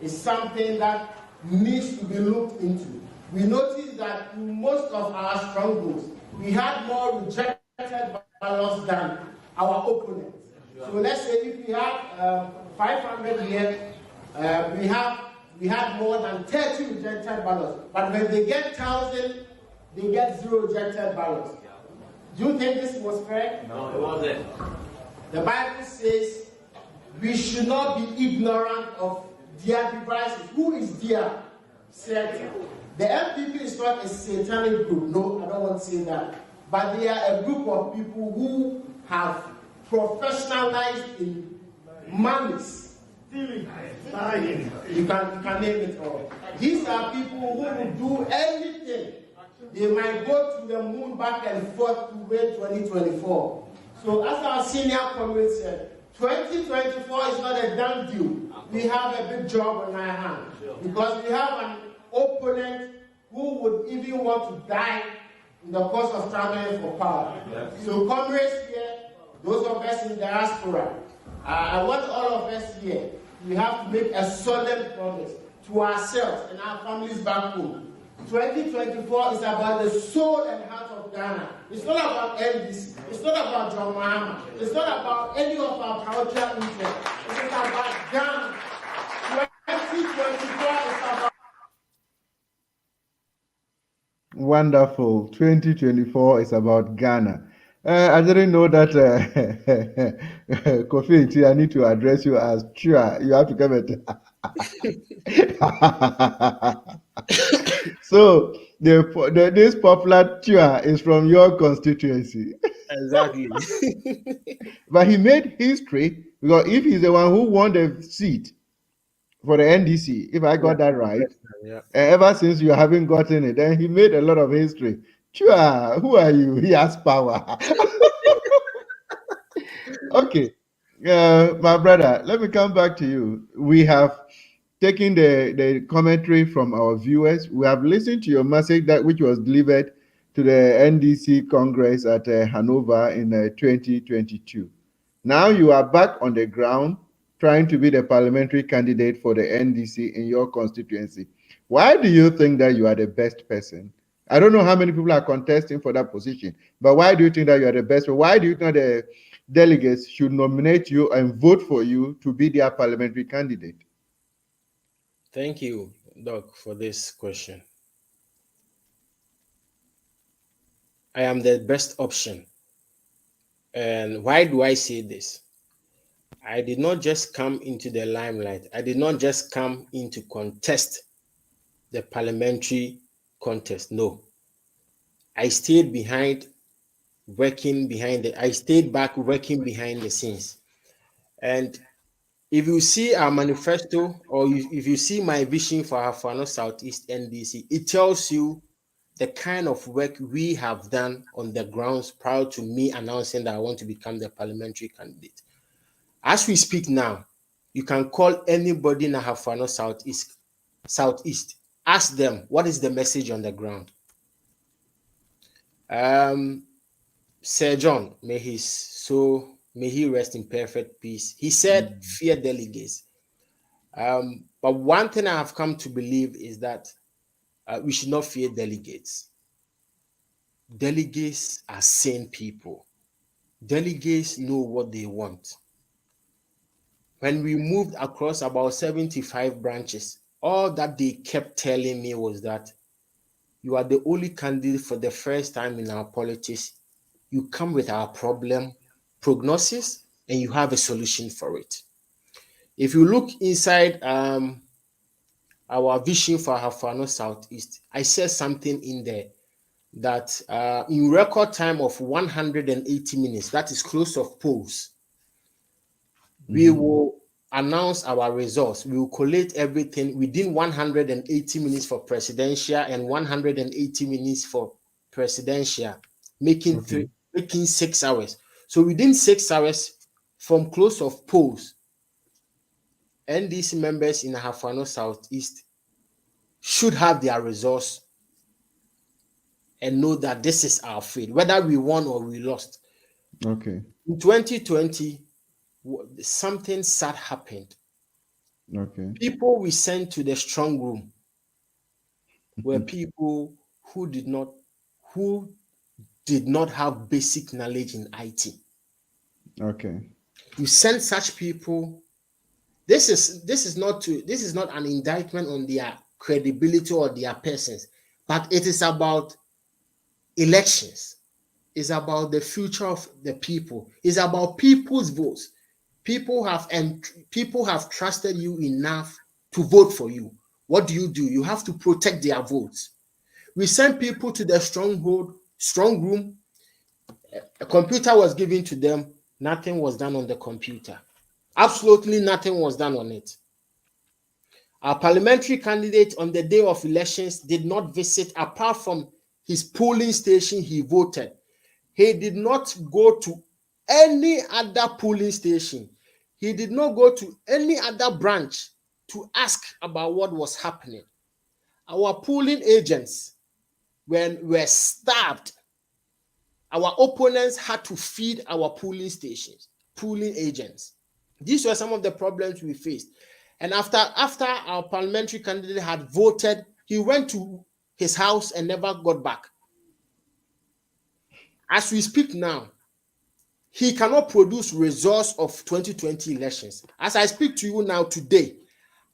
E: It's something that needs to be looked into. We noticed that in most of our strongholds, we had more rejected ballots than our opponents. So let's say if we have 500 here, we had more than 30 rejected ballots. But when they get 1,000, they get 0 rejected ballots. Do you think this was fair?
F: No, it wasn't.
E: The Bible says we should not be ignorant of their devices. Who is their? Satan. The MPP is not a satanic group. No, I don't want to say that. But they are a group of people who have professionalized in malice. You can name it all. These are people who will do anything. They might go to the moon back and forth to wait 2024. So as our senior comrade said, 2024 is not a done deal. We have a big job on our hands because we have an opponent who would even want to die in the course of struggling for power. So comrades here, those of us in diaspora, I want all of us here, we have to make a solemn promise to ourselves and our families back home. 2024 is about the soul and heart of Ghana. It's not about NDC. It's not about John Mahama. It's not about any of our cultural interests. It's about Ghana. 2024 is about...
B: Wonderful. 2024 is about Ghana. I didn't know that, Kofi Nti, I need to address you as Chua. You have to come at... So, this popular Chua is from your constituency.
D: Exactly.
B: But he made history because if he's the one who won the seat for the NDC, if I got that right, ever since you haven't gotten it, then he made a lot of history. Chua, who are you? He has power. Okay, my brother, let me come back to you. We have taken the commentary from our viewers. We have listened to your message which was delivered to the NDC Congress at Hanover in 2022. Now you are back on the ground trying to be the parliamentary candidate for the NDC in your constituency. Why do you think that you are the best person? I don't know how many people are contesting for that position, but why do you think that you are the best? Why do you think the delegates should nominate you and vote for you to be their parliamentary candidate?
D: Thank you, Doc, for this question. I am the best option. And why do I say this? I did not just come into the limelight. I did not just come in to contest the parliamentary contest. No. I stayed behind, I stayed back working behind the scenes. And if you see our manifesto or if you see my vision for Afano Southeast NDC, it tells you the kind of work we have done on the grounds prior to me announcing that I want to become the parliamentary candidate. As we speak now, you can call anybody in Afano Southeast. Ask them, what is the message on the ground? Sir John, may he rest in perfect peace. He said, fear delegates. But one thing I have come to believe is that we should not fear delegates. Delegates are sane people. Delegates know what they want. When we moved across about 75 branches, all that they kept telling me was that you are the only candidate for the first time in our politics. You come with our problem prognosis and you have a solution for it. If you look inside our vision for Ahafo Southeast, I said something in there that in record time of 180 minutes, that is close of polls, we will announce our results. We will collate everything within 180 minutes for presidential and 180 minutes for presidential, making 6 hours. So within 6 hours from close of polls, NDC members in Ahafo Southeast should have their results and know that this is our fate, whether we won or we lost.
B: Okay.
D: In 2020, something sad happened.
B: Okay.
D: People we sent to the strong room were people who did not have basic knowledge in IT.
B: Okay.
D: You send such people. This is not an indictment on their credibility or their persons, but it is about elections. It's about the future of the people. It's about people's votes. People have trusted you enough to vote for you. What do? You have to protect their votes. We sent people to the strong room. A computer was given to them. Nothing was done on the computer. Absolutely nothing was done on it. Our parliamentary candidate on the day of elections did not visit, apart from his polling station he voted. He did not go to any other polling station. He did not go to any other branch to ask about what was happening. Our polling agents were starved. Our opponents had to feed our polling stations, polling agents. These were some of the problems we faced. And after our parliamentary candidate had voted, he went to his house and never got back. As we speak now, he cannot produce results of 2020 elections. As I speak to you now today,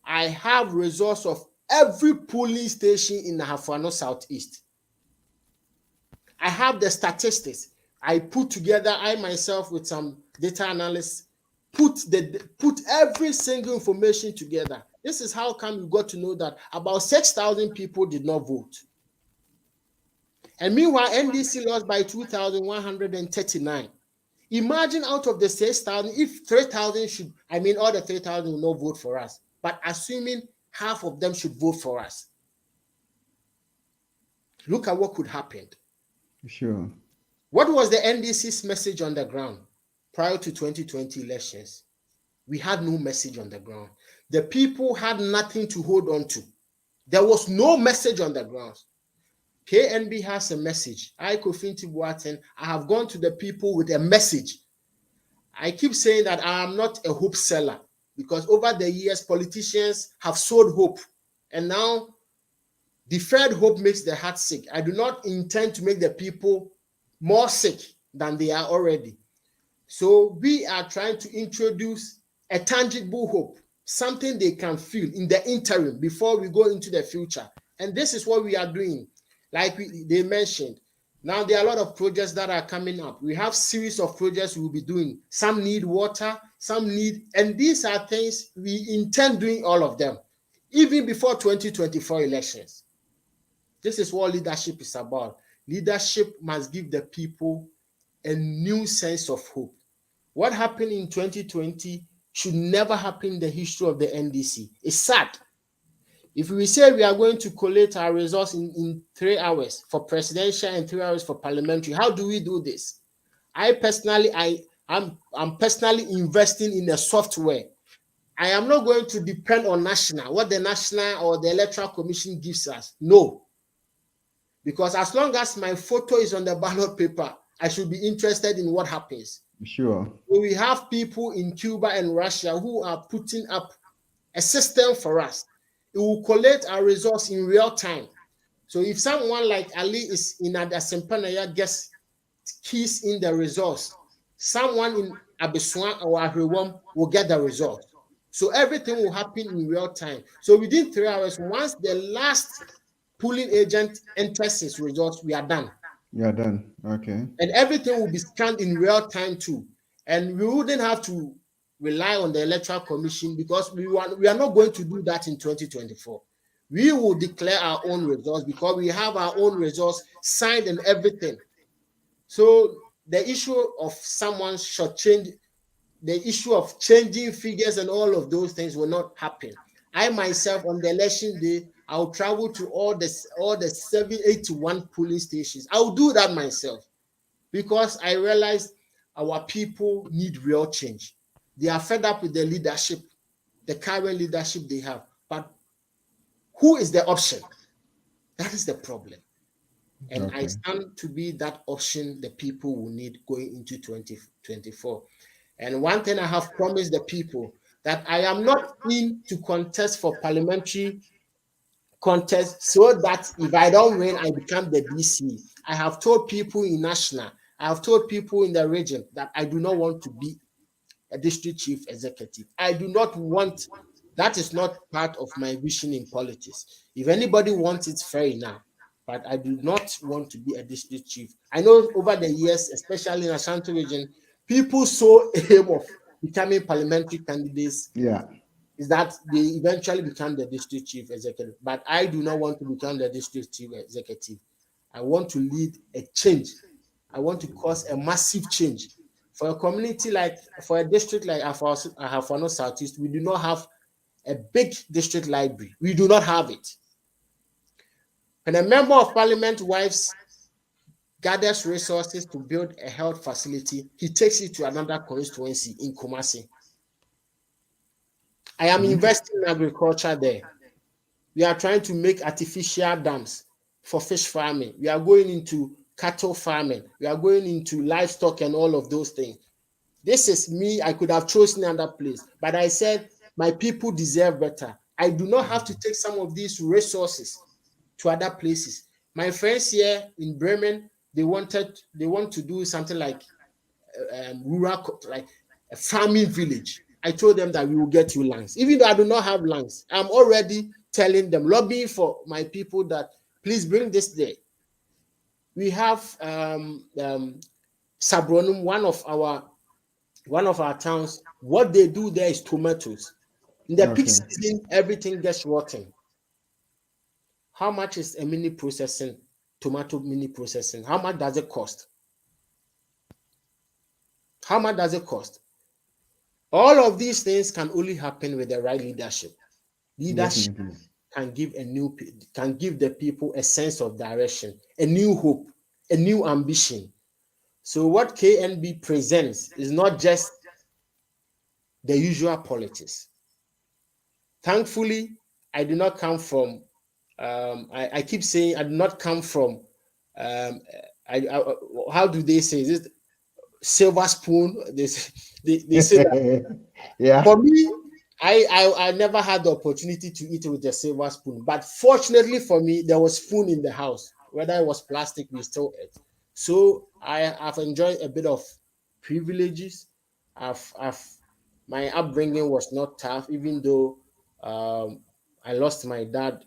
D: I have results of every polling station in Ahafo Southeast. I have the statistics. I put together, I myself with some data analysts, put every single information together. This is how come you got to know that about 6,000 people did not vote. And meanwhile, NDC lost by 2,139. Imagine out of the 6,000, if 3,000 all the 3,000 will not vote for us. But assuming half of them should vote for us. Look at what could happen.
B: Sure.
D: What was the NDC's message on the ground prior to 2020 elections? We had no message on the ground. The people had nothing to hold on to. There was no message on the ground. KNB has a message. I, Kofi Nti Boateng, I have gone to the people with a message. I keep saying that I am not a hope seller because over the years, politicians have sold hope. And now, deferred hope makes the heart sick. I do not intend to make the people more sick than they are already. So we are trying to introduce a tangible hope, something they can feel in the interim before we go into the future. And this is what we are doing. Like they mentioned, now there are a lot of projects that are coming up. We have series of projects we'll be doing. Some need water, some need, and these are things we intend doing all of them, even before 2024 elections. This is what leadership is about. Leadership must give the people a new sense of hope. What happened in 2020 should never happen in the history of the NDC. It's sad. If we say we are going to collate our results in 3 hours for presidential and 3 hours for parliamentary, how do we do this? I'm personally investing in the software. I am not going to depend on what the National or the Electoral Commission gives us. No. Because as long as my photo is on the ballot paper, I should be interested in what happens.
B: Sure.
D: So we have people in Cuba and Russia who are putting up a system for us. It will collate our results in real time. So if someone like Ali is in Adasempanaya gets keys in the results, someone in Abeswan or Ahriwam will get the results. So everything will happen in real time. So within 3 hours, once the last polling agent enters his results, we are done.
B: You are done. Okay.
D: And everything will be scanned in real time too. And we wouldn't have to rely on the Electoral Commission because we are not going to do that in 2024. We will declare our own results because we have our own results signed and everything. So the issue of someone should change, the issue of changing figures and all of those things will not happen. I myself, on the election day, I'll travel to all the 781 polling stations. I'll do that myself because I realize our people need real change. They are fed up with the leadership, the current leadership they have. But who is the option? That is the problem. And I stand to be that option the people will need going into 2024. And one thing I have promised the people, that I am not in to contest for parliamentary contest so that if I don't win, I become the DC. I have told people in national, I have told people in the region that I do not want to be a district chief executive. I do not want, that is not part of my vision in politics. If anybody wants it, fair enough. But I do not want to be a district chief. I know over the years, especially in Ashanti region, people saw aim of becoming parliamentary candidates.
B: Yeah.
D: Is that they eventually become the district chief executive. But I do not want to become the district chief executive. I want to lead a change. I want to cause a massive change. For a community like, for a district like Ahafano Southeast, we do not have a big district library. We do not have it. When a member of parliament wives gathers resources to build a health facility, he takes it to another constituency in Kumasi. I am investing in agriculture there. We are trying to make artificial dams for fish farming. We are going into cattle farming. We are going into livestock and all of those things. This is me. I could have chosen another place, but I said my people deserve better. I do not have to take some of these resources to other places. My friends here in Bremen, they want to do something like rural, like a farming village. I told them that we will get you lands. Even though I do not have lands, I'm already telling them, lobbying for my people that please bring this there. We have Sabronum, one of our towns. What they do there is tomatoes. In the peak season, everything gets rotten. How much is a tomato mini processing? How much does it cost? How much does it cost? All of these things can only happen with the right leadership. Leadership can give the people a sense of direction, a new hope, a new ambition. So what KNB presents is not just the usual politics. Thankfully, I do not come from I keep saying I do not come from how do they say this? Silver spoon. They say that.
B: Yeah.
D: For me, I never had the opportunity to eat with a silver spoon, but fortunately for me, there was spoon in the house. Whether it was plastic, we still ate. So I have enjoyed a bit of privileges. My upbringing was not tough, even though I lost my dad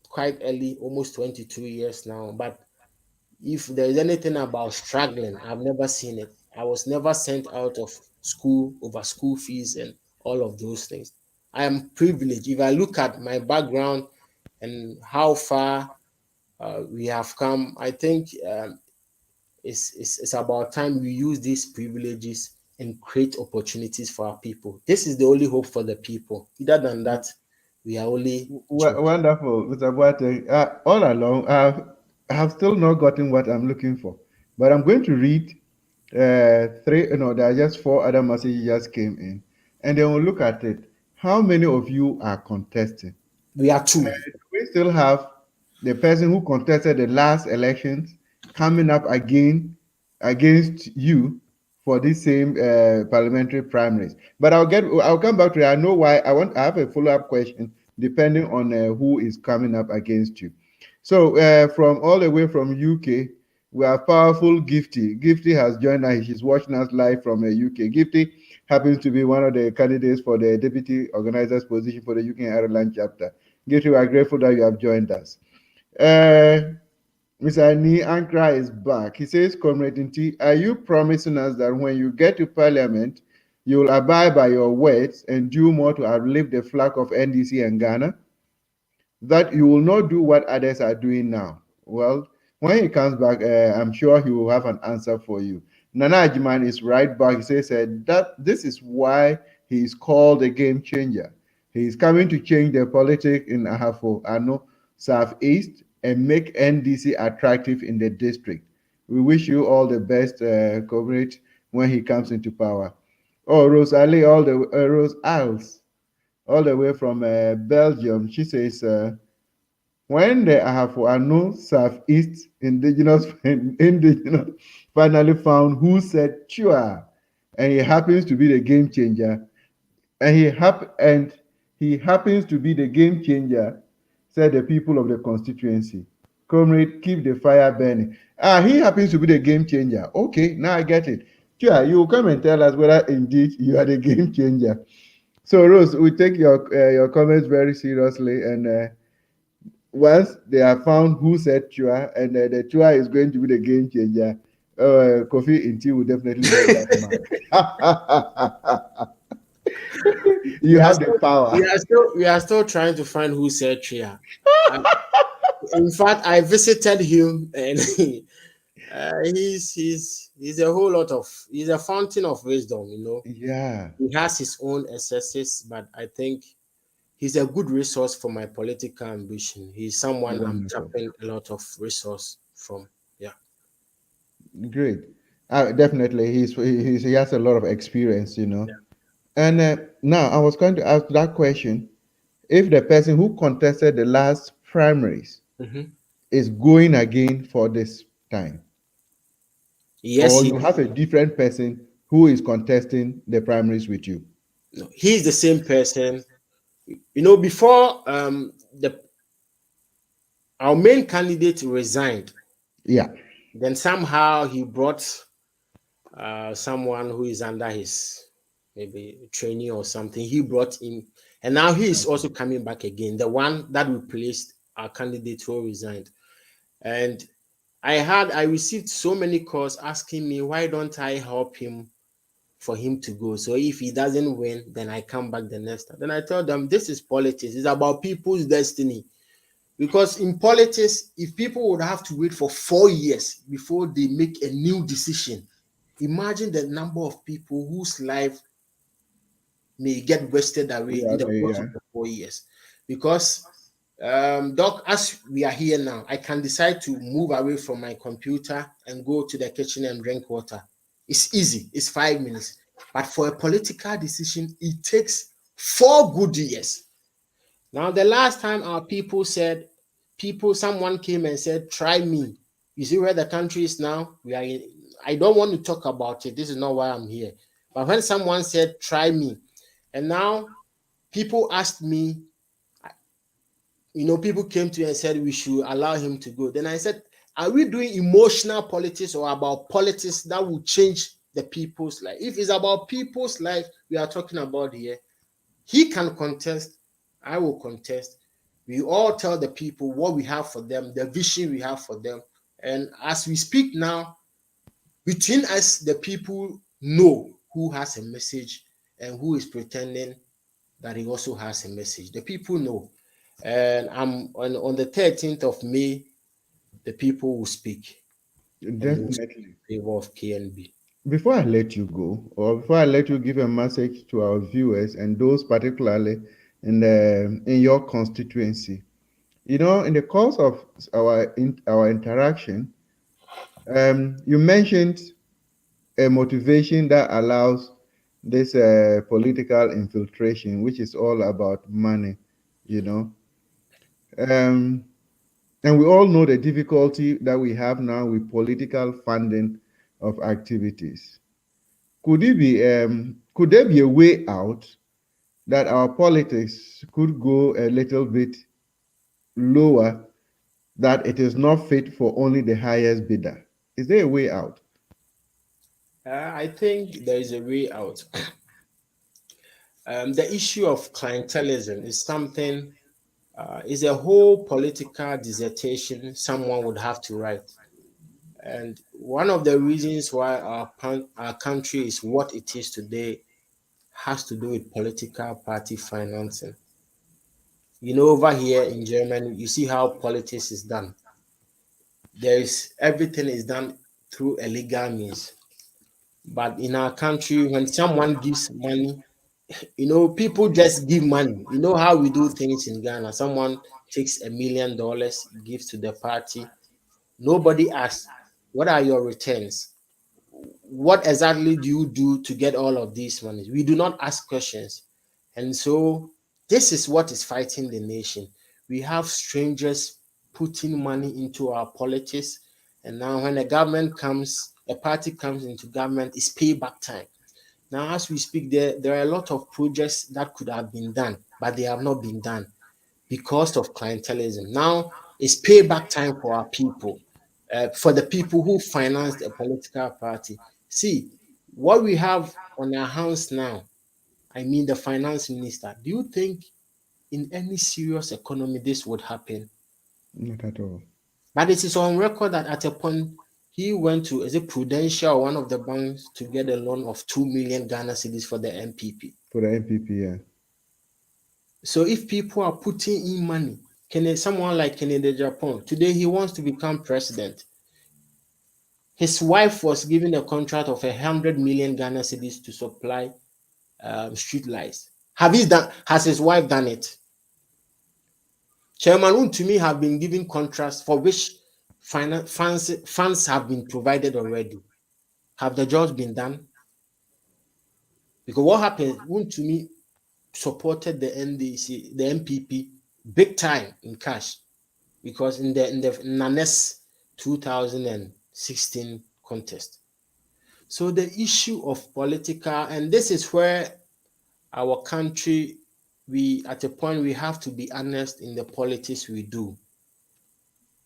D: quite early, almost 22 years now. But if there's anything about struggling, I've never seen it. I was never sent out of school over school fees and all of those things. I am privileged. If I look at my background and how far we have come, I think it's about time we use these privileges and create opportunities for our people. This is the only hope for the people. Other than that, we are only...
B: Wonderful, Mr. Boateng. All along, I have still not gotten what I'm looking for, but I'm going to read there are just 4 other messages just came in, and then we'll look at it. How many of you are contesting?
D: We are 2.
B: We still have the person who contested the last elections coming up again against you for this same parliamentary primaries. But I'll come back to it. I know why. I have a follow-up question depending on who is coming up against you. So from all the way from UK, we have powerful Gifty. Gifty has joined us. She's watching us live from UK. Gifty happens to be one of the candidates for the deputy organizer's position for the UK and Ireland chapter. Gifty, we are grateful that you have joined us. Mr. Ani Ankra is back. He says, Comrade Nti, are you promising us that when you get to Parliament, you will abide by your words and do more to uplift the flag of NDC and Ghana? that you will not do what others are doing now. Well, when he comes back, I'm sure he will have an answer for you. Nana Ajiman is right back. He says that this is why he is called a game changer. He is coming to change the politics in Ahafo, Ano, Southeast, and make NDC attractive in the district. We wish you all the best, comrade, when he comes into power. Oh, Rose Ali, Rose Isles, all the way from Belgium. She says, when the Ahafo-Ano Southeast indigenous finally found who said Chua, and he happens to be the game changer, and he happens to be the game changer, said the people of the constituency. Comrade, keep the fire burning. He happens to be the game changer. Okay, now I get it. Chua, you will come and tell us whether indeed you are the game changer. So, Rose, we take your comments very seriously, and once they have found who said Chua, and the Chua is going to be the game changer, Kofi Nti will definitely be that man. You have the power.
D: We are still trying to find who said Chia. In fact, I visited him, and he's a whole lot of he's a fountain of wisdom.
B: Yeah,
D: he has his own excesses, but I think he's a good resource for my political ambition. He's someone I'm tapping a lot of resource from. Yeah,
B: great. Definitely, he has a lot of experience.
D: yeah.
B: And now I was going to ask that question: if the person who contested the last primaries is going again for this time,
D: Yes,
B: or you have a different person who is contesting the primaries with you?
D: No, he's the same person. Before our main candidate resigned.
B: Yeah.
D: Then somehow he brought someone who is under his maybe trainee or something. He brought him, and now he is also coming back again. The one that replaced our candidate who resigned. And I received so many calls asking me, why don't I help him for him to go? So if he doesn't win, then I come back the next time. Then I tell them, this is politics. It's about people's destiny. Because in politics, if people would have to wait for 4 years before they make a new decision, imagine the number of people whose life may get wasted away in the course of the 4 years. Because, Doc, as we are here now, I can decide to move away from my computer and go to the kitchen and drink water. It's easy. It's 5 minutes. But for a political decision, it takes 4 good years. Now, the last time our people said, someone came and said, try me. You see where the country is now? I don't want to talk about it. This is not why I'm here. But when someone said, try me, and now people asked me, people came to me and said we should allow him to go. Then I said, are we doing emotional politics or about politics that will change the people's life? If it's about people's life we are talking about here, he can contest, I will contest. We all tell the people what we have for them, the vision we have for them. And as we speak now, between us, the people know who has a message and who is pretending that he also has a message. The people know. And I'm on the 13th of May, the people will speak.
B: Definitely.
D: In favor of KNB.
B: Before I let you go, or before I let you give a message to our viewers and those particularly in your constituency, in the course of our interaction, you mentioned a motivation that allows this political infiltration, which is all about money, and we all know the difficulty that we have now with political funding of activities. Could there be a way out that our politics could go a little bit lower, that it is not fit for only the highest bidder? Is there a way out?
D: I think there is a way out. The issue of clientelism is something, is a whole political dissertation someone would have to write. And one of the reasons why our country is what it is today has to do with political party financing. Over here in Germany, you see how politics is done. Everything is done through a legal means. But in our country, when someone gives money, people just give money. You know how we do things in Ghana. Someone takes $1 million, gives to the party. Nobody asks, what are your returns? What exactly do you do to get all of these monies? We do not ask questions. And so this is what is fighting the nation. We have strangers putting money into our politics. And now when a party comes into government, it's payback time. Now, as we speak, there are a lot of projects that could have been done, but they have not been done because of clientelism. Now it's payback time for our people, for the people who financed a political party. See, what we have on our hands now, I mean the finance minister, do you think in any serious economy this would happen?
B: Not at all.
D: But it is on record that at a point he went to, is it Prudential, one of the banks, to get a loan of 2 million Ghana cedis for the MPP.
B: For the MPP, yeah.
D: So if people are putting in money, someone like Kennedy Japan, today he wants to become president. His wife was given a contract of 100 million Ghana cedis to supply street lights. Has his wife done it? Chairman to me have been given contracts for which funds have been provided already. Have the jobs been done? Because what happened, to me supported the NDC, the MPP, big time in cash, because in the Nanes 2016 contest. So the issue of political, and this is where our country, at a point we have to be honest in the politics we do.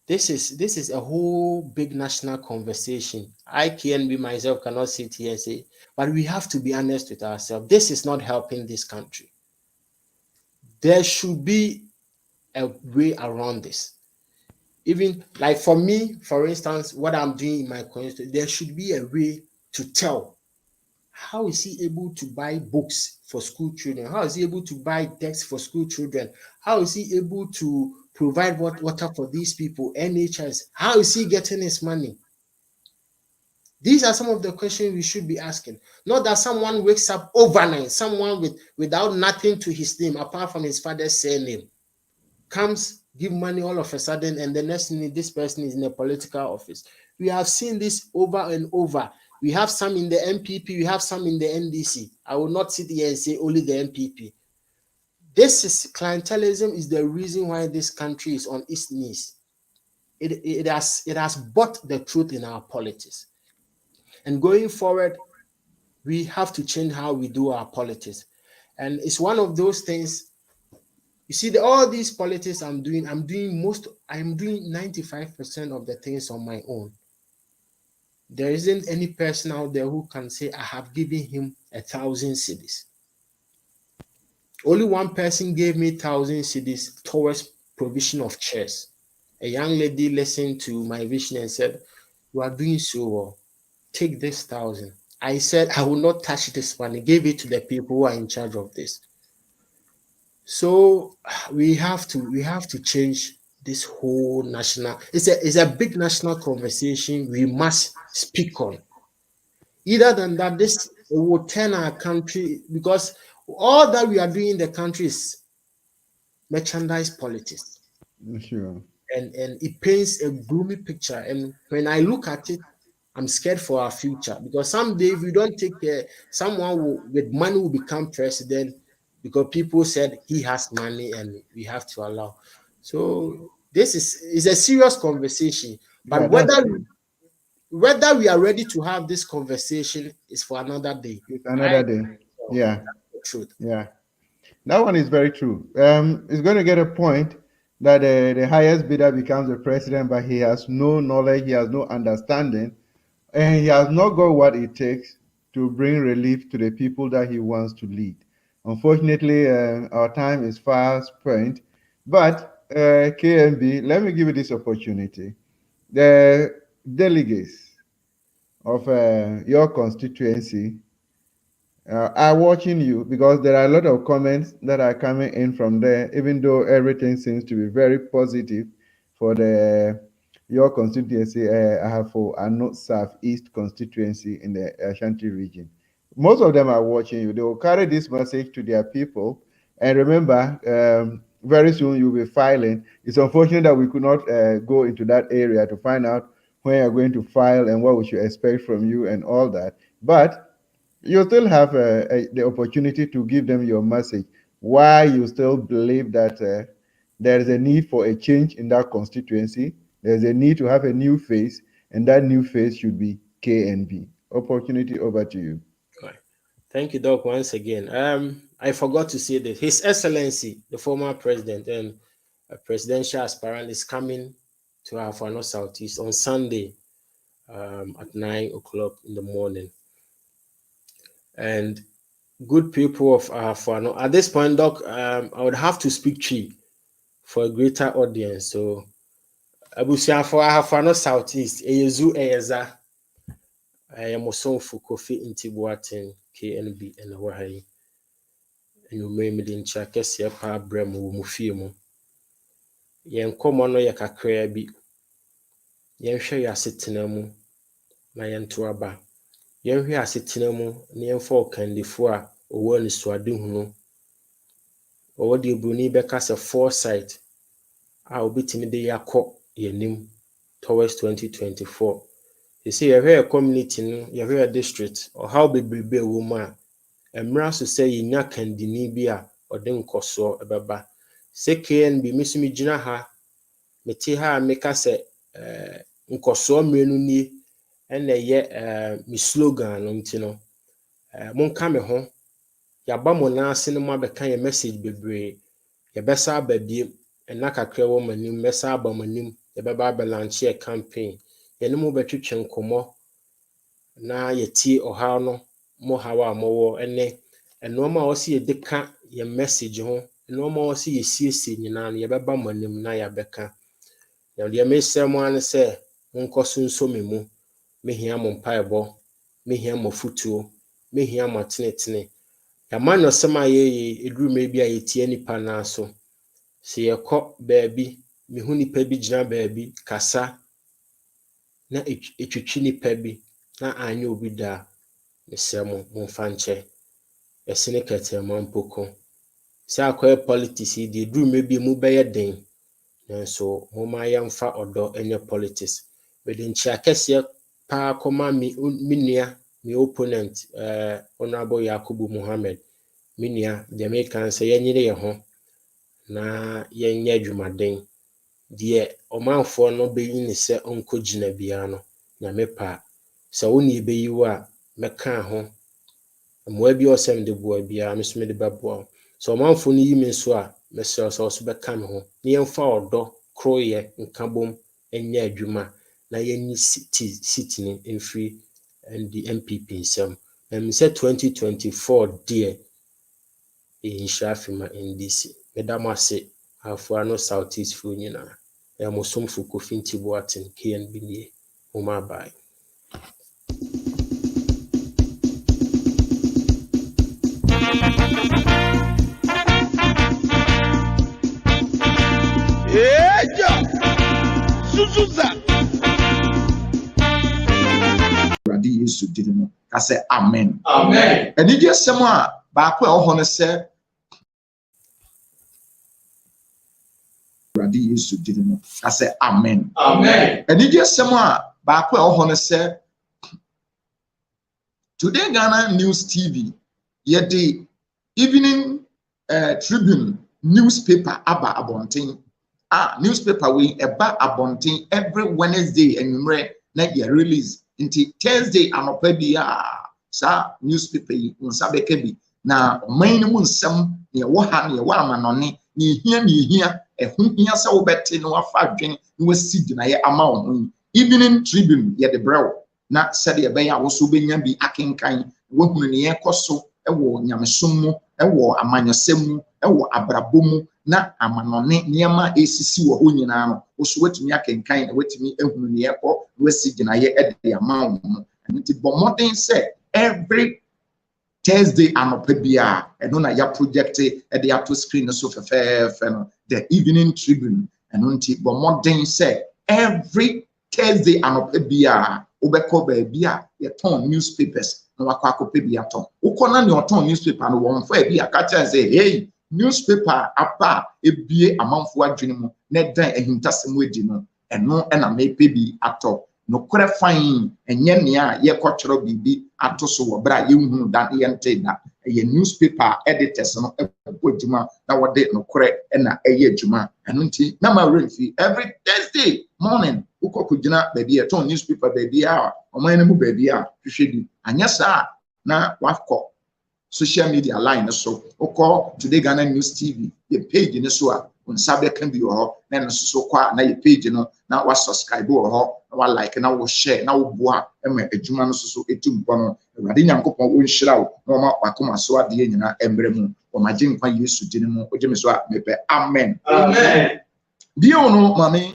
D: This is a whole big national conversation. I can be myself cannot sit here and say, but we have to be honest with ourselves. This is not helping this country. There should be a way around this. Even like for me, for instance, what I'm doing in my constituency, there should be a way to tell how is he able to buy books for school children? How is he able to buy desks for school children? How is he able to provide water for these people? NHS, how is he getting his money? These are some of the questions we should be asking. Not that someone wakes up overnight, someone without nothing to his name apart from his father's surname, comes, give money all of a sudden, and the next thing this person is in a political office. We have seen this over and over. We have some in the MPP, we have some in the NDC. I will not sit here and say only the MPP. Clientelism is the reason why this country is on its knees. It has bought the truth in our politics. And going forward, we have to change how we do our politics. And it's one of those things. You see, all these politics I'm doing 95% of the things on my own. There isn't any person out there who can say, I have given him 1,000 cedis. Only one person gave me 1,000 cedis towards provision of chairs. A young lady listened to my vision and said, you are doing so well. Take this 1,000. I said, I will not touch this money. Give it to the people who are in charge of this. So we have to change this whole national. It's a big national conversation we must speak on. Either than that, this will turn our country, because all that we are doing in the country is merchandise politics.
B: Sure.
D: And it paints a gloomy picture. And when I look at it, I'm scared for our future, because someday if we don't take care, someone with money will become president, because people said he has money and we have to allow. So this is a serious conversation. But
B: Yeah,
D: whether we are ready to have this conversation is for another day.
B: it's another day. Yeah.
D: The truth.
B: Yeah. That one is very true. It's going to get a point that the highest bidder becomes the president, but he has no knowledge, he has no understanding, and he has not got what it takes to bring relief to the people that he wants to lead. Unfortunately, our time is fast spent, but KMB, let me give you this opportunity. The delegates of your constituency are watching you, because there are a lot of comments that are coming in from there, even though everything seems to be very positive for your constituency. I have for Ano Southeast constituency in the Ashanti region. Most of them are watching you. They will carry this message to their people. And remember, very soon you'll be filing. It's unfortunate that we could not go into that area to find out when you're going to file and what we should expect from you and all that. But you still have the opportunity to give them your message, why you still believe that there is a need for a change in that constituency. There's a need to have a new face, and that new face should be KNB. Opportunity over to you.
D: Right. Thank you, Doc, once again. I forgot to say that His Excellency, the former president and a presidential aspirant, is coming to Afano Southeast on Sunday at 9 o'clock in the morning. And good people of Afano, at this point, Doc, I would have to speak Chi for a greater audience. So, Abusia for Afano Southeast, Eyezu Eyeza, I am also for Kofi Nti Boateng, KNB, and Wahai. And you may be in Chakessia Pa Bremo Mufimu. Yen common ya kakrea bi. Yen share ya sitinemu na yen tuaba. Yen hwe asitinemu na yen fo kandifo a owo ni swade hunu. Owo de bruni beka se foresight a obitimi de yakọ yenim towards 2024. You see, you hear a community, you hear a district, or how be a woman. Emra so say you nya kandini bia or den koso ebeba. Se KNB misumi jina ha meti ha meka se nkoso menu ni ene ye mi slogan no ntino. Monka me ho yaba mo na ase no ma beka ye message bebre ye besa abadie ena kakra wo manim besa abamanim ye beba balance a campaign ye no mo betwetwe nkomo na yeti oha no mo hawa mo ene enoma o si edeka ye message ho enoma o si yesiesie nyina no ye beba manim na ya beka na de mesem an se nkoso nso memu mehia mo mpaebo mehia mo futuo mehia mo tenetene ya man sema ye eduru me bia yetie nipa na so se yekọ baabi mehu nipa bi gina baabi kasa na etwetwi nipa bi na anya obi da mesemo momfa nche esene ketema mpoko se akoye politics di eduru me bi mu beye den nanso moma yamfa odo enye politics bedi nchi akese pa koma mi nua mi opponent honorable Yakubu Muhammad minia Jamaican say yenyire ye ho na yenye adwumaden de omanfo no beyi ne se onko gina bia no nyame pa se woni beyi a meka ho mo bi osem de bo bia mesome de babo so omanfo no yi me so a mesel so beka me ho ne yemfa odo kroye nkabom enye adwuma na yenyi city ni enfri and the MPP some say 2024 dear in Shafima in DC Medama say Afano Southeast fu nyina ya mosomfo Kofi Nti Boateng KNB nie oma bai
C: Suzuza
F: Yesu didimo ka say amen
C: amen
F: eni je semo a ba ko e ho no se Radi Yesu didimo ka say amen
C: amen
F: eni je semo a ba ko e ho no se Today Ghana News TV ye the evening Tribune newspaper aba abonten newspaper we eba abonten every Wednesday enumere na ye release until Thursday anopa bia sa newspaper yi nsa beka bi na man no mu nsem ne wo ha ne wo amanone ne hia ehun hia sa wo bete no afa adwen no wasi gina ye ama wo Evening Tribune ye de brew na said ye be ya wo so benya bi akenkan wo hunu ne ye koso ewo nyamesom mu ewo amanyosem mu ewo abrabomu na amanone niema esisi wo ho nyina no wo so watumi akenkan na watumi ehunu ne ye ko wasi gina ye ede ama wo nti bomodin say every Thursday anopebia eno na ya project e de ato screen so fefefe no the Evening Tribune eno nti bo modern say every Thursday anopebia obeko ba bia ye ton newspapers na wakwa akopebia ton ukona ne oton newspaper no won fa bia ka tell say hey newspaper apa ebie amanfo adwene mu na dan ahintasem edi no eno na mepebi ato no kore fine enye nea ye kotwero bibi ato so wo bra ye hunu dan ye nte da ye newspaper editors no ebodjuma na wode no kore na eye adwuma eno nti na ma refi every Thursday morning ukokugina baby e ton newspaper baby a oman ne mu baby a hwehwedi anya sa na wakọ social media line so ukọ Today Ghana News TV ye page ne so a unsabe kan bi ho na no so kwa na ye page no na wa subscribe ho na wa like na wo share na wo boa ema adwuma no so etumpo no awade nyankopon wo nhira wo na ma wakoma so ade nyina embre mu o magye nkwa Yesu dine mu o gye so a mepe amen amen bio no mame.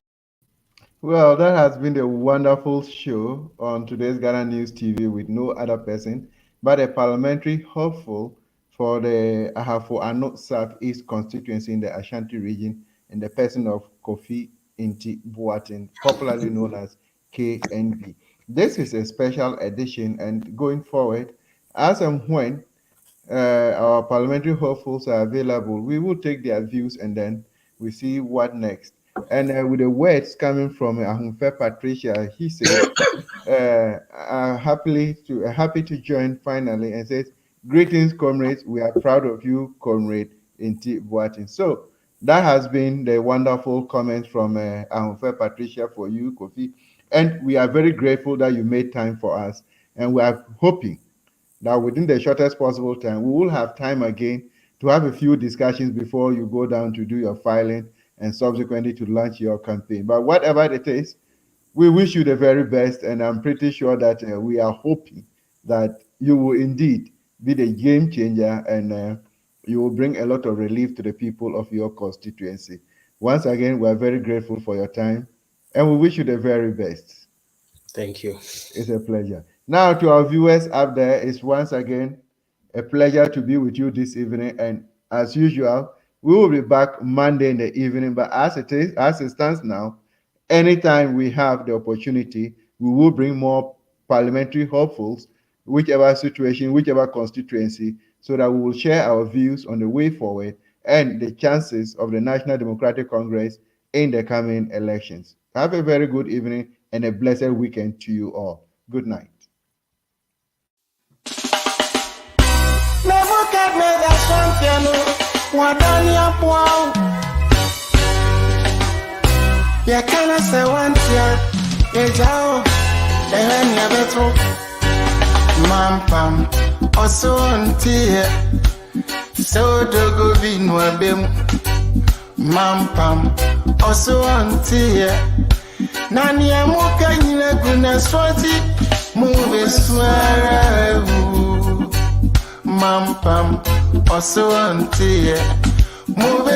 B: Well, that has been a wonderful show on Today's Ghana News TV with no other person but a parliamentary hopeful for the Ahafo Ano Southeast constituency in the Ashanti region in the person of Kofi Nti Boateng, popularly known as KNB. This is a special edition, and going forward, as and when our parliamentary hopefuls are available, we will take their views and then we see what next. And with the words coming from Ahunfe Patricia, he said, happy to join finally, and says, greetings, comrades. We are proud of you, Comrade Nti Boateng. So that has been the wonderful comments from Ahunfe Patricia for you, Kofi. And we are very grateful that you made time for us. And we are hoping that within the shortest possible time, we will have time again to have a few discussions before you go down to do your filing and subsequently to launch your campaign. But whatever it is, we wish you the very best, and I'm pretty sure that we are hoping that you will indeed be the game changer, and you will bring a lot of relief to the people of your constituency. Once again, we are very grateful for your time, and we wish you the very best.
D: Thank you.
B: It's a pleasure. Now, to our viewers up there, it's once again a pleasure to be with you this evening, and as usual, we will be back Monday in the evening, but as it stands now, anytime we have the opportunity, we will bring more parliamentary hopefuls, whichever situation, whichever constituency, so that we will share our views on the way forward and the chances of the National Democratic Congress in the coming elections. Have a very good evening and a blessed weekend to you all. Good night.
A: Wadania pwao ya kana sewantia ya jao eheni ya beto mampam osontie sodogo vinwa bemu mampam osontie nani ya muka nyina guna swati muwe swara mampam osontie move